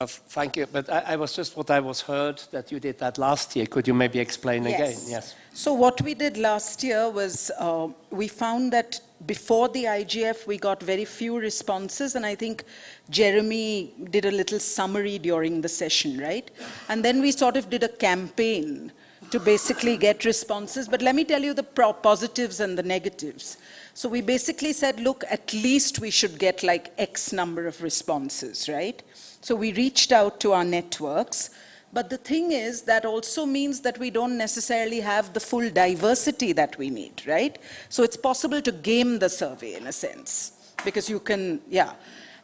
Thank you, but I was just what I was heard that you did that last year. Could you maybe explain again? Yes. So what we did last year was we found that before the IGF we got very few responses, and I think Jeremy did a little summary during the session, right? And then we sort of did a campaign to basically get responses. But let me tell you the positives and the negatives. So we basically said, look, at least we should get like X number of responses, right? So we reached out to our networks. But the thing is, that also means that we don't necessarily have the full diversity that we need, right? So it's possible to game the survey in a sense, because you can, yeah.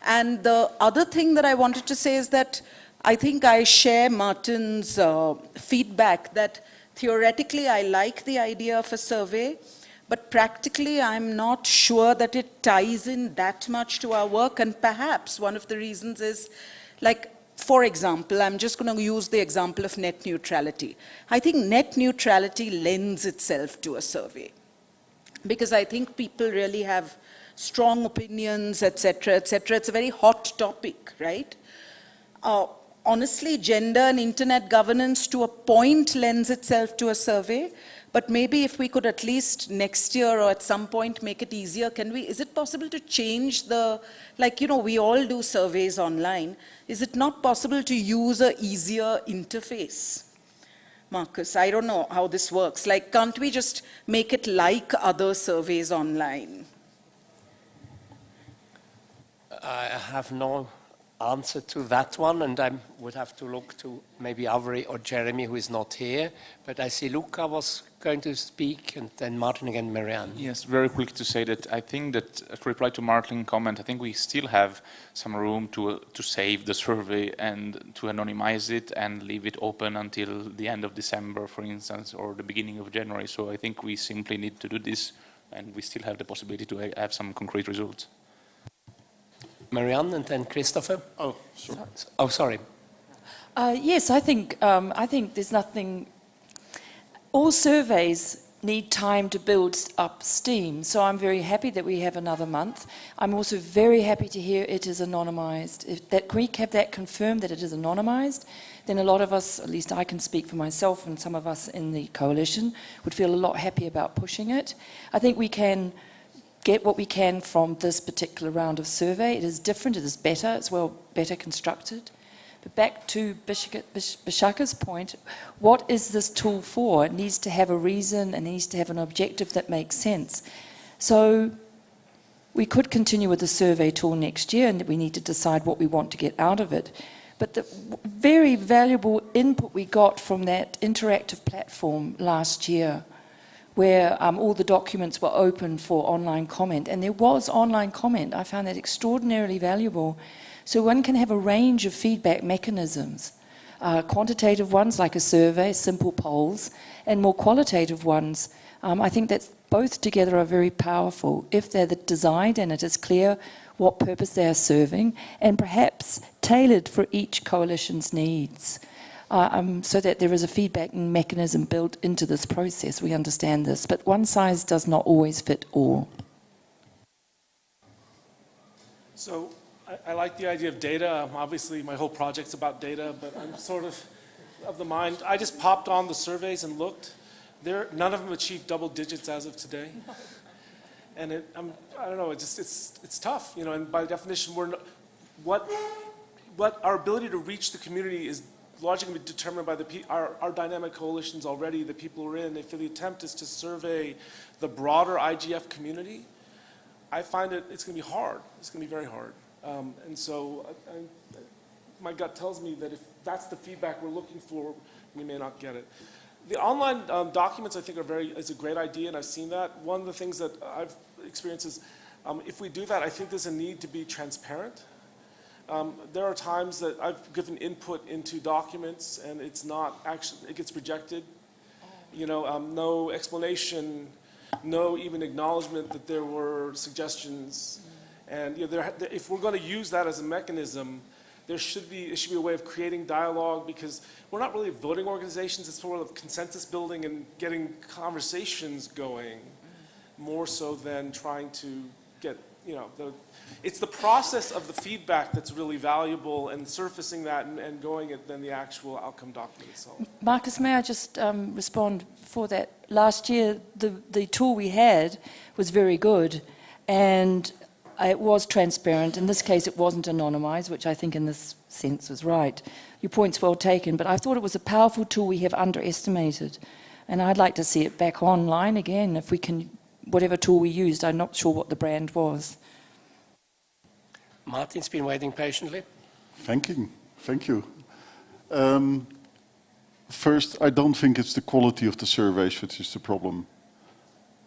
And the other thing that I wanted to say is that I think I share Martin's feedback that theoretically I like the idea of a survey, but practically I'm not sure that it ties in that much to our work. And perhaps one of the reasons is, like, for example, I'm just going to use the example of net neutrality. I think net neutrality lends itself to a survey, because I think people really have strong opinions, etc., etc. It's a very hot topic, right? Honestly, gender and internet governance to a point lends itself to a survey, but maybe if we could at least next year or at some point make it easier, is it possible to change the, like, you know, we all do surveys online. Is it not possible to use an easier interface? Marcus, I don't know how this works. Like, can't we just make it like other surveys online? I have no answer to that one, and I would have to look to maybe Avri or Jeremy, who is not here. But I see Luca was going to speak, and then Martin again, Marianne. Yes, very quick to say that I think that, to reply to Martin's comment, I think we still have some room to save the survey and to anonymize it and leave it open until the end of December, for instance, or the beginning of January. So I think we simply need to do this, and we still have the possibility to have some concrete results. Marianne and then Christopher. Oh, sorry. Oh, sorry. Yes, I think there's nothing. All surveys need time to build up steam, so I'm very happy that we have another month. I'm also very happy to hear it is anonymised. Can we have that confirmed that it is anonymised? Then a lot of us, at least I can speak for myself and some of us in the coalition, would feel a lot happier about pushing it. I think we can get what we can from this particular round of survey. It is different, it is better, it's better constructed. But back to Bishaka's point, what is this tool for? It needs to have a reason and it needs to have an objective that makes sense. So we could continue with the survey tool next year, and we need to decide what we want to get out of it. But the very valuable input we got from that interactive platform last year, where all the documents were open for online comment, and there was online comment. I found that extraordinarily valuable. So one can have a range of feedback mechanisms, quantitative ones like a survey, simple polls, and more qualitative ones. I think that both together are very powerful if they're designed and it is clear what purpose they are serving, and perhaps tailored for each coalition's needs. So that there is a feedback mechanism built into this process. We understand this, but one size does not always fit all. So I like the idea of data. Obviously, my whole project's about data, but I'm sort of the mind. I just popped on the surveys and looked. None of them achieved double digits as of today. And I don't know. It's tough, you know. And by definition, what our ability to reach the community is largely going to be determined by our dynamic coalitions already, the people we're in. If the attempt is to survey the broader IGF community, I find it's going to be hard. It's going to be very hard. And so my gut tells me that if that's the feedback we're looking for, we may not get it. The online documents, I think, is a great idea, and I've seen that. One of the things that I've experienced is If we do that, I think there's a need to be transparent. There are times that I've given input into documents and it's not actually, it gets rejected. You know, no explanation, no even acknowledgement that there were suggestions. And you know, if we're going to use that as a mechanism, it should be a way of creating dialogue, because we're not really voting organizations. It's sort of consensus building and getting conversations going, more so than trying to get, you know, it's the process of the feedback that's really valuable, and surfacing that and going it than the actual outcome document itself. Marcus, may I just respond for that? Last year, the tool we had was very good, and it was transparent. In this case, it wasn't anonymized, which I think in this sense was right. Your point's well taken, but I thought it was a powerful tool we have underestimated, and I'd like to see it back online again if we can. Whatever tool we used, I'm not sure what the brand was. Martin's been waiting patiently. Thank you. First, I don't think it's the quality of the surveys which is the problem.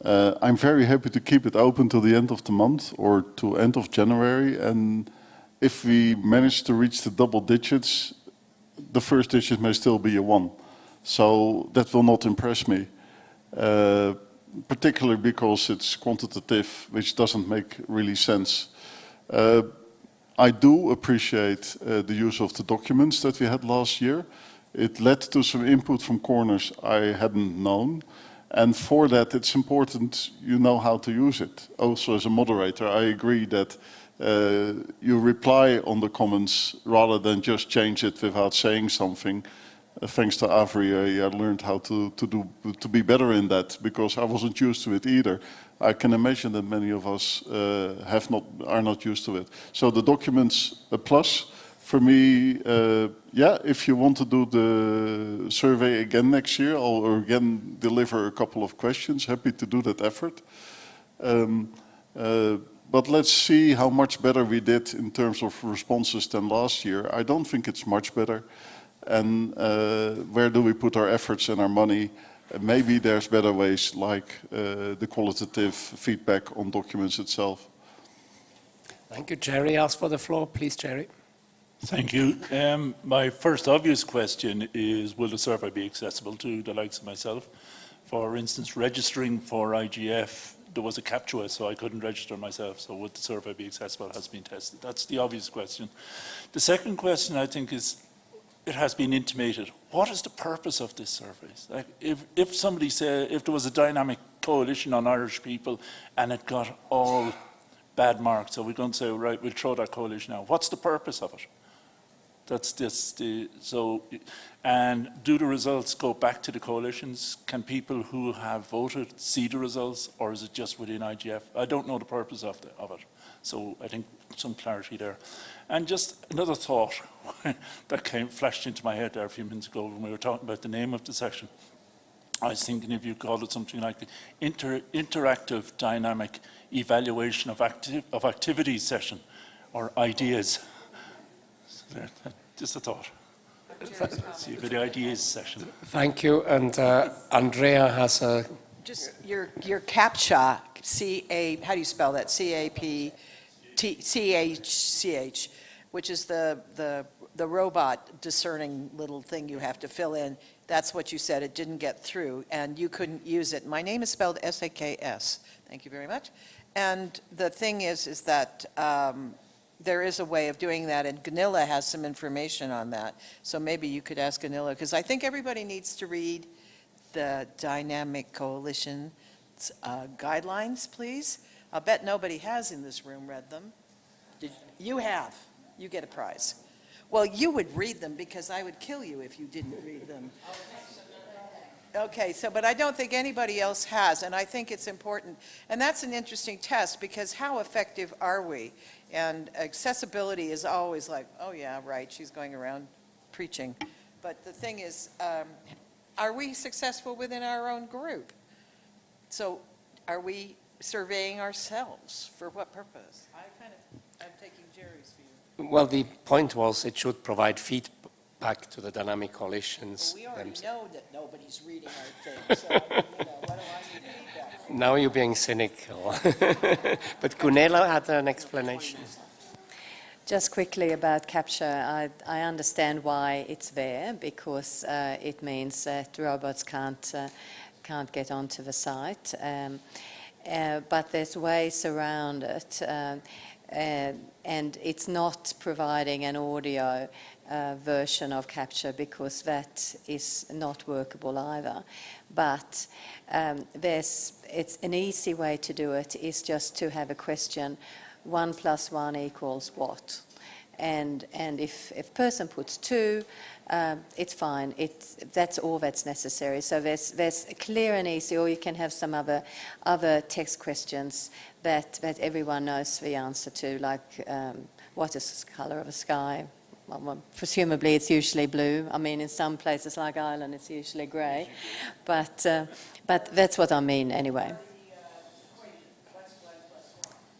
I'm very happy to keep it open till the end of the month or to end of January, and if we manage to reach the double digits, the first digit may still be a 1. So that will not impress me. Particularly because it's quantitative, which doesn't make really sense. I do appreciate the use of the documents that we had last year. It led to some input from corners I hadn't known. And for that, it's important you know how to use it. Also, as a moderator, I agree that you reply on the comments rather than just change it without saying something. Thanks to Avery, I learned how to be better in that, because I wasn't used to it either. I can imagine that many of us are not used to it. So the documents a plus for me. Yeah, if you want to do the survey again next year, or again deliver a couple of questions, happy to do that effort. But let's see how much better we did in terms of responses than last year. I don't think it's much better. And where do we put our efforts and our money? Maybe there's better ways, like the qualitative feedback on documents itself. Thank you. Jerry asked for the floor. Please, Jerry. Thank you. My first obvious question is, will the survey be accessible to the likes of myself? For instance, registering for IGF, there was a CAPTCHA, so I couldn't register myself. So would the survey be accessible? It has been tested. That's the obvious question. The second question, I think, is, it has been intimated, what is the purpose of this survey? Like, if somebody said, if there was a dynamic coalition on Irish people and it got all bad marks, are we going to say, right, we'll throw that coalition out? What's the purpose of it? That's just and do the results go back to the coalitions? Can people who have voted see the results, or is it just within IGF? I don't know the purpose of it. So I think some clarity there. And just another thought that flashed into my head there a few minutes ago when we were talking about the name of the session. I was thinking if you called it something like the interactive dynamic evaluation of activities session, or ideas. So just a thought. See for the ideas session. Thank you. And Andrea has a... Just your CAPTCHA, how do you spell that? CAPTCHCH, which is the robot discerning little thing you have to fill in. That's what you said. It didn't get through, and you couldn't use it. My name is spelled S-A-K-S. Thank you very much. And the thing is that there is a way of doing that, and Gunilla has some information on that. So maybe you could ask Gunilla, because I think everybody needs to read the Dynamic Coalition guidelines, please. I'll bet nobody has in this room read them. You have. You get a prize. Well, you would read them, because I would kill you if you didn't read them. Okay, but I don't think anybody else has, and I think it's important. And that's an interesting test, because how effective are we? And accessibility is always like, oh yeah, right, she's going around preaching. But the thing is, are we successful within our own group? So are we surveying ourselves? For what purpose? I'm taking Jerry's view. Well, the point was it should provide back to the dynamic coalitions. We already know that nobody's reading our thing, so, what do I need feedback for? Now you're being cynical. But Gunela had an explanation. Just quickly about capture, I understand why it's there, because it means that robots can't get onto the site. But there's ways around it, and it's not providing an audio version of capture, because that is not workable either. But it's an easy way to do it is just to have a question, 1 + 1 = what? And if person puts 2, it's fine. That's all that's necessary. So there's clear and easy, or you can have some other text questions that everyone knows the answer to, like what is the color of a sky? Well, presumably it's usually blue. I mean, in some places like Ireland, it's usually grey. But that's what I mean anyway.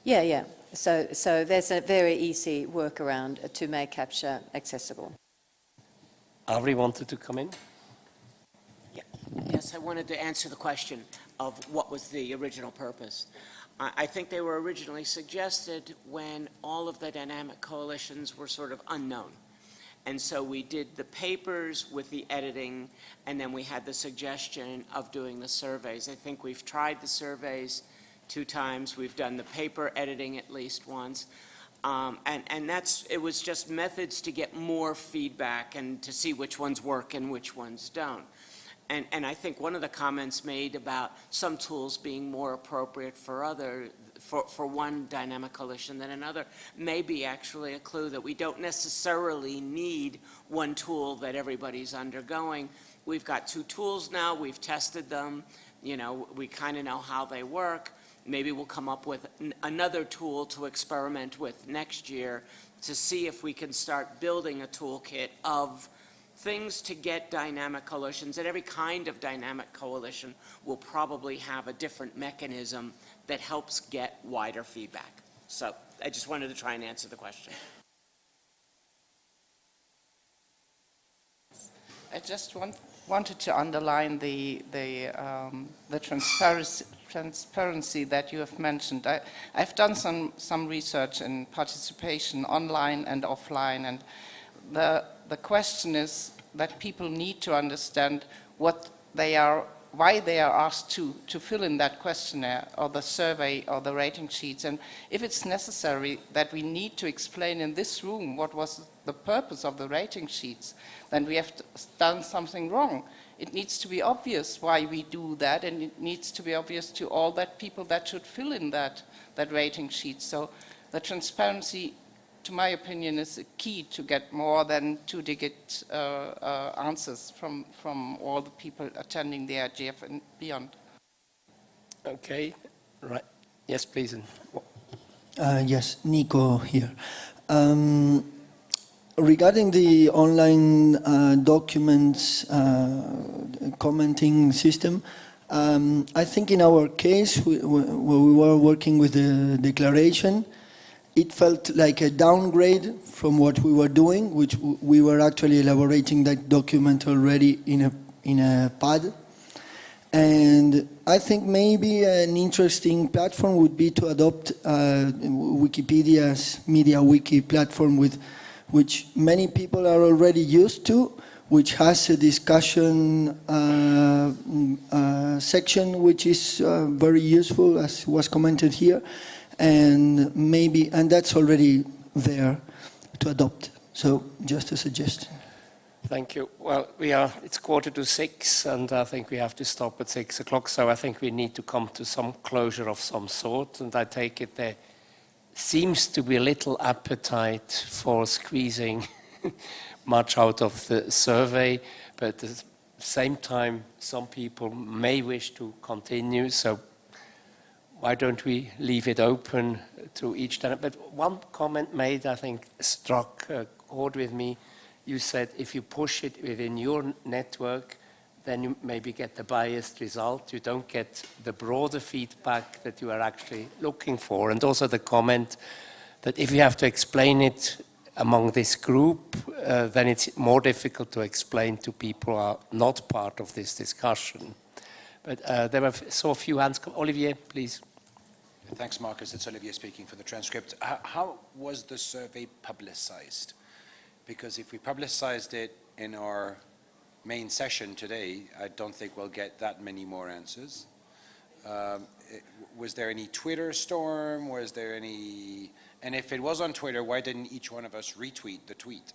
Yeah. So there's a very easy workaround to make capture accessible. Avri wanted to come in? Yes, I wanted to answer the question of what was the original purpose. I think they were originally suggested when all of the dynamic coalitions were sort of unknown. And so we did the papers with the editing, and then we had the suggestion of doing the surveys. I think we've tried the surveys 2 times. We've done the paper editing at least once. And it was just methods to get more feedback and to see which ones work and which ones don't. And I think one of the comments made about some tools being more appropriate for one dynamic coalition than another may be actually a clue that we don't necessarily need one tool that everybody's undergoing. We've got 2 tools now. We've tested them. We kind of know how they work. Maybe we'll come up with another tool to experiment with next year to see if we can start building a toolkit of things to get dynamic coalitions. And every kind of dynamic coalition will probably have a different mechanism that helps get wider feedback. So I just wanted to try and answer the question. I just wanted to underline the transparency that you have mentioned. I've done some research in participation online and offline, and the question is that people need to understand why they are asked to fill in that questionnaire or the survey or the rating sheets. And if it's necessary that we need to explain in this room what was the purpose of the rating sheets, then we have done something wrong. It needs to be obvious why we do that, and it needs to be obvious to all that people that should fill in that rating sheet. So the transparency, to my opinion, is a key to get more than 2-digit answers from all the people attending the IGF and beyond. Okay, right. Yes, please. Yes, Nico here. Regarding the online documents commenting system, I think in our case, when we were working with the declaration, it felt like a downgrade from what we were doing, which we were actually elaborating that document already in a pad. And I think maybe an interesting platform would be to adopt Wikipedia's MediaWiki platform, which many people are already used to, which has a discussion section, which is very useful, as was commented here. And that's already there to adopt. So just a suggestion. Thank you. Well, it's 5:45, and I think we have to stop at 6 o'clock. So I think we need to come to some closure of some sort. And I take it there seems to be little appetite for squeezing much out of the survey. But at the same time, some people may wish to continue. So why don't we leave it open to each time? But one comment made, I think, struck a chord with me. You said if you push it within your network, then you maybe get the biased result. You don't get the broader feedback that you are actually looking for. And also the comment that if you have to explain it among this group, then it's more difficult to explain to people who are not part of this discussion. But there were so few hands. Olivier, please. Thanks, Marcus. It's Olivier speaking for the transcript. How was the survey publicized? Because if we publicized it in our main session today, I don't think we'll get that many more answers. Was there any Twitter storm? Was there any... And if it was on Twitter, why didn't each one of us retweet the tweet?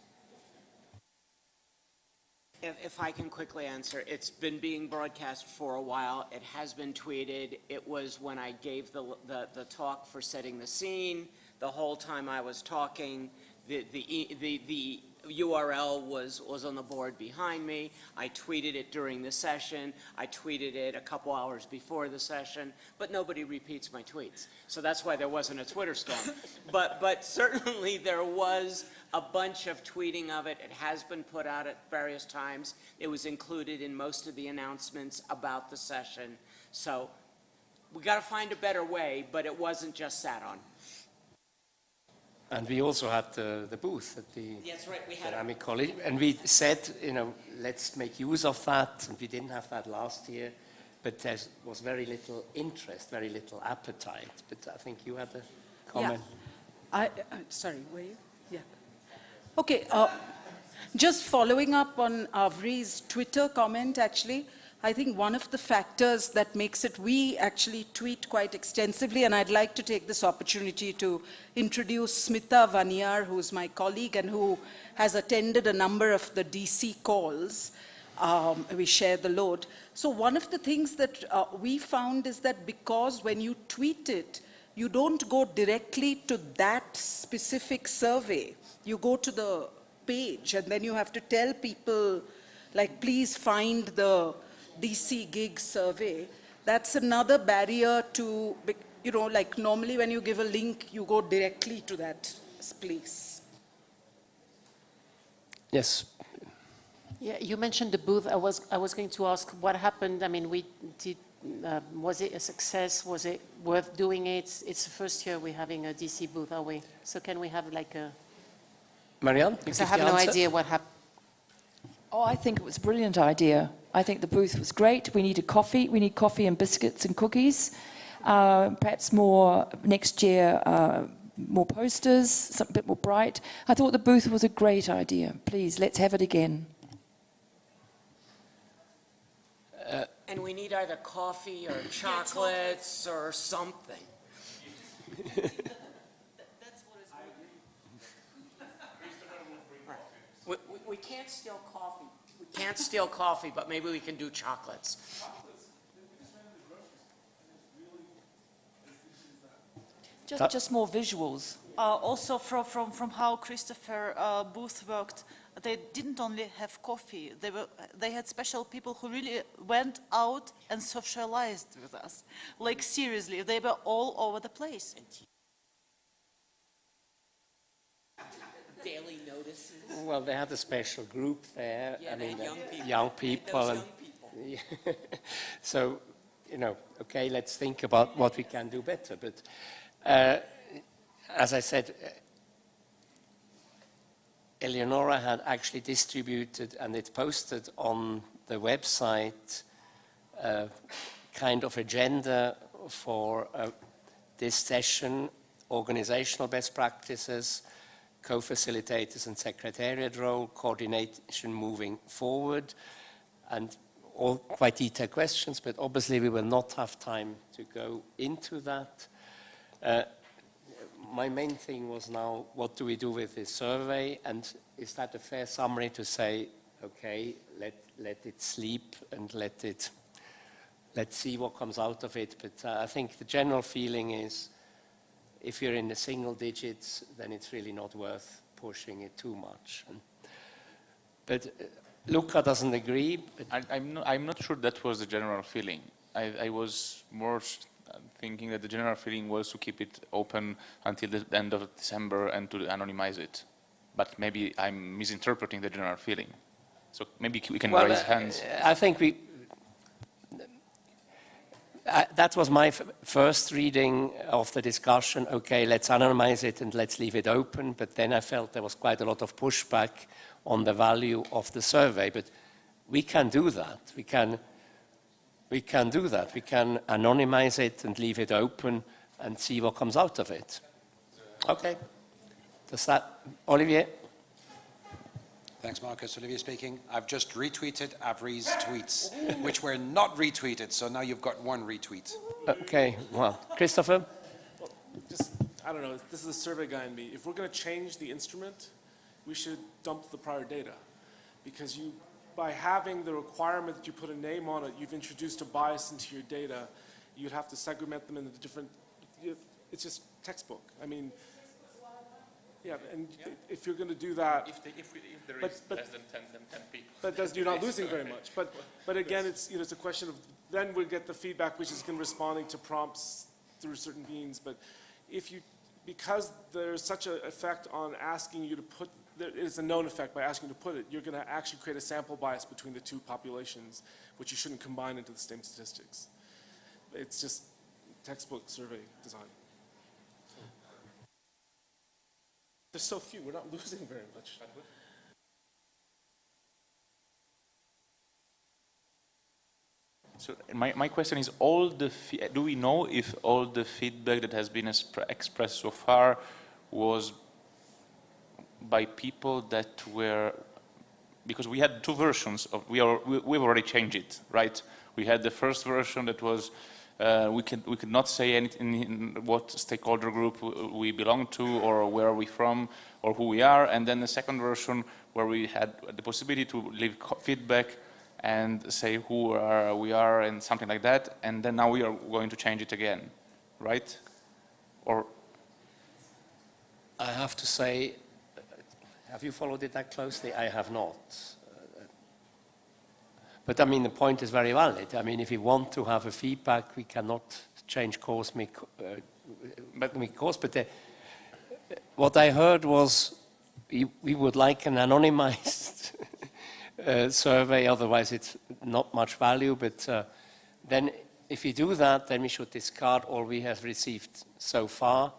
If I can quickly answer, it's been being broadcast for a while. It has been tweeted. It was when I gave the talk for setting the scene. The whole time I was talking, the URL was on the board behind me. I tweeted it during the session. I tweeted it a couple hours before the session, but nobody repeats my tweets. So that's why there wasn't a Twitter storm. But certainly there was a bunch of tweeting of it. It has been put out at various times. It was included in most of the announcements about the session. So we got to find a better way, but it wasn't just sat on. And we also had the booth at the That's right, we had Dynamic College, and we said, let's make use of that, and we didn't have that last year, but there was very little interest, very little appetite. But I think you had a comment. Yeah. Sorry, were you? Yeah. Okay, just following up on Avri's Twitter comment, actually, I think one of the factors that makes it, we actually tweet quite extensively, and I'd like to take this opportunity to introduce Smita Vaniyar, who's my colleague and who has attended a number of the DC calls. We share the load. So one of the things that we found is that because when you tweet it, you don't go directly to that specific survey. You go to the page, and then you have to tell people, like, please find the DC gig survey. That's another barrier to, like normally when you give a link, you go directly to that place. Yes. Yeah, you mentioned the booth. I was going to ask what happened. I mean, we did. Was it a success? Was it worth doing it? It's the first year we're having a DC booth, are we? So can we have like a... Marianne? Because I have no idea what happened. Oh, I think it was a brilliant idea. I think the booth was great. We needed coffee. We need coffee and biscuits and cookies. Perhaps more next year, more posters, a bit more bright. I thought the booth was a great idea. Please, let's have it again. And we need either coffee or chocolates or something. We can't steal coffee. We can't steal coffee, but maybe we can do chocolates. Just more visuals. Also from how Christopher Booth worked, they didn't only have coffee, they had special people who really went out and socialized with us. Like seriously, they were all over the place. Daily notices. Well, they had a special group there. Yeah, I mean, young people. young people. Those And young people. so, okay, let's think about what we can do better. But as I said, Eleonora had actually distributed, and it posted on the website, kind of agenda for this session, organizational best practices, co-facilitators and secretariat role, coordination moving forward, and all quite detailed questions, but obviously we will not have time to go into that. My main thing was now, what do we do with this survey? And is that a fair summary to say, okay, let it sleep and let's see what comes out of it. But I think the general feeling is, if you're in the single digits, then it's really not worth pushing it too much. But Luca doesn't agree. But I'm not sure that was the general feeling. I was more thinking that the general feeling was to keep it open until the end of December and to anonymize it. But maybe I'm misinterpreting the general feeling. So maybe we can raise hands. I think That was my first reading of the discussion. Okay, let's anonymize it and let's leave it open. But then I felt there was quite a lot of pushback on the value of the survey. But we can do that. We can do that. We can anonymize it and leave it open and see what comes out of it. Okay. Does that, Olivier? Thanks, Marcus. Olivier speaking. I've just retweeted Avri's tweets, which were not retweeted, so now you've got one retweet. Okay, well, Christopher? Well, I don't know, this is a survey guy in me. If we're going to change the instrument, we should dump the prior data. Because by having the requirement that you put a name on it, you've introduced a bias into your data. You'd have to segment them into different, it's just textbook. I mean, yeah, and if you're going to do that, if there is less than 10 people, but you're not losing very much. But again, it's a question of then we get the feedback, which is responding to prompts through certain means. But because there's such an effect on asking you to put, there is a known effect by asking you to put it, you're going to actually create a sample bias between the two populations, which you shouldn't combine into the same statistics. It's just textbook survey design. There's so few, we're not losing very much. So my question is, do we know if all the feedback that has been expressed so far was by people that were, because we had two versions of, we've already changed it, right? We had the first version that was, we could not say anything in what stakeholder group we belong to or where are we from or who we are, and then the second version where we had the possibility to leave feedback and say who we are and something like that, and then now we are going to change it again, right? Or I have to say, have you followed it that closely? I have not. But I mean, the point is very valid. I mean, if we want to have a feedback, we cannot change course, but what I heard was we would like an anonymized survey, otherwise it's not much value, but then if you do that, then we should discard all we have received so far,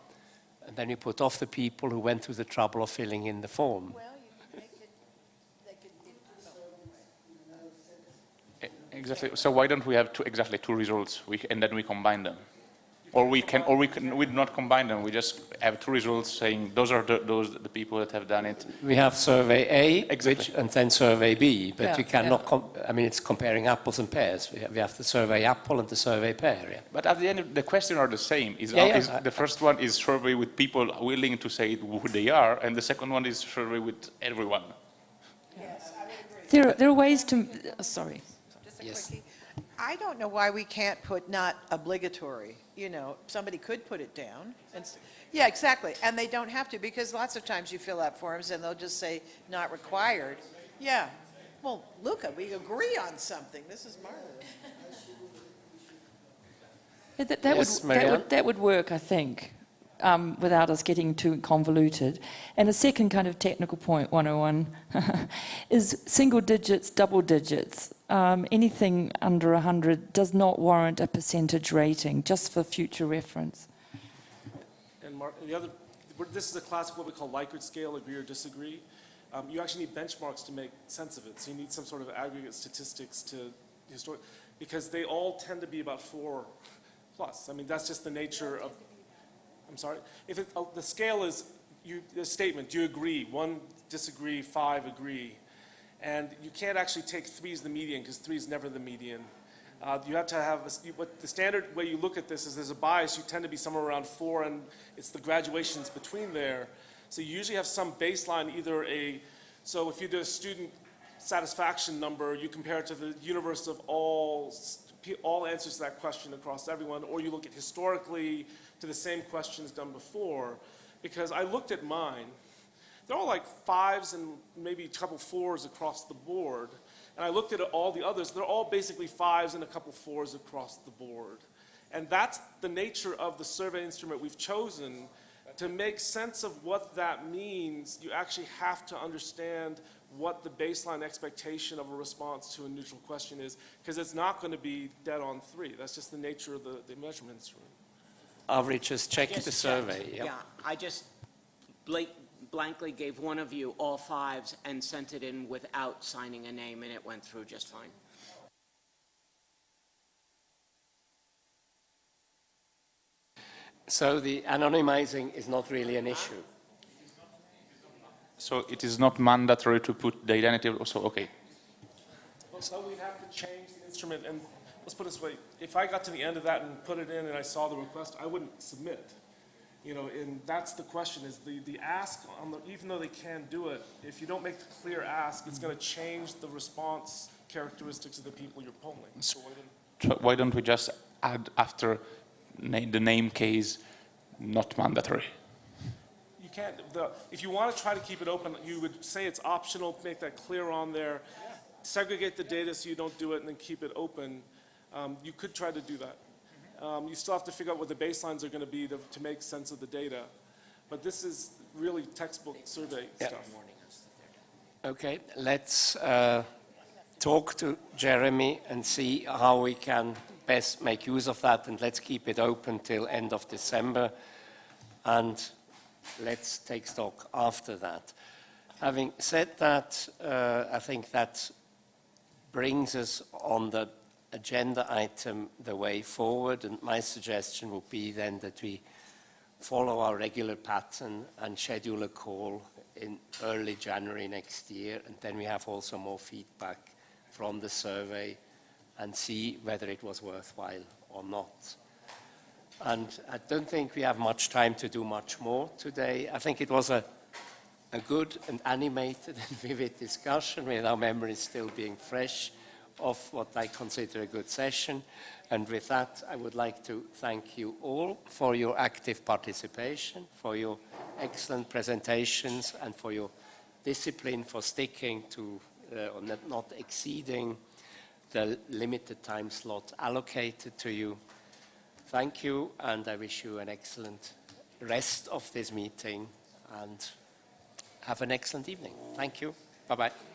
and then we put off the people who went through the trouble of filling in the form. Well, exactly. So why don't we have exactly two results, and then we combine them? Or we do not combine them. We just have two results saying those are the people that have done it. We have survey A, exactly, and then survey B, but yeah, we cannot. I mean, it's comparing apples and pears. We have the survey apple and the survey pear. Yeah. But at the end, the questions are the same. The first one is survey with people willing to say who they are, and the second one is survey with everyone. Yes, I would agree. There are ways to. Sorry. Just a quickie. I don't know why we can't put not obligatory. You know, somebody could put it down. And, yeah, exactly. And they don't have to, because lots of times you fill out forms and they'll just say not required. Yeah. Well, Luca, we agree on something. This is marvelous. That would work, I think, without us getting too convoluted. And a second kind of technical point, 101, is single digits, double digits. Anything under 100 does not warrant a percentage rating, just for future reference. And this is a classic what we call Likert scale, agree or disagree. You actually need benchmarks to make sense of it. So you need some sort of aggregate statistics to because they all tend to be about 4+. I mean, that's just the nature of. I'm sorry. If the scale is the statement, do you agree? 1 disagree, 5 agree. And you can't actually take 3 as the median, because 3 is never the median. You have to have, what the standard way you look at this is there's a bias, you tend to be somewhere around 4, and it's the graduations between there. So you usually have some baseline, so if you do a student satisfaction number, you compare it to the universe of all answers to that question across everyone, or you look at historically to the same questions done before. Because I looked at mine, they're all like 5s and maybe a couple 4s across the board. And I looked at all the others, they're all basically 5s and a couple 4s across the board. And that's the nature of the survey instrument we've chosen. To make sense of what that means, you actually have to understand what the baseline expectation of a response to a neutral question is, because it's not going to be dead on 3. That's just the nature of the measurement instrument. Averages check Just the checked. survey. Yeah, I just blankly gave one of you all 5s and sent it in without signing a name, and it went through just fine. So the anonymizing is not really an issue. So it is not mandatory to put the identity also, okay. Well, so we'd have to change the instrument, and let's put it this way, if I got to the end of that and put it in and I saw the request, I wouldn't submit. You know, and that's the question, is the ask, even though they can do it, if you don't make the clear ask, it's going to change the response characteristics of the people you're polling. So Why don't we just add after the name case, not mandatory? you can't, if you want to try to keep it open, you would say it's optional, make that clear on there, segregate the data so you don't do it, and then keep it open. You could try to do that. You still have to figure out what the baselines are going to be to make sense of the data. But this is really textbook survey stuff. Okay, let's talk to Jeremy and see how we can best make use of that, and let's keep it open till end of December, and let's take stock after that. Having said that, I think that brings us on the agenda item the way forward, and my suggestion would be then that we follow our regular pattern and schedule a call in early January next year, and then we have also more feedback from the survey and see whether it was worthwhile or not. And I don't think we have much time to do much more today. I think it was a good and animated and vivid discussion with our memories still being fresh of what I consider a good session. And with that, I would like to thank you all for your active participation, for your excellent presentations, and for your discipline for sticking to or not exceeding the limited time slot allocated to you. Thank you, and I wish you an excellent rest of this meeting, and have an excellent evening. Thank you. Bye-bye.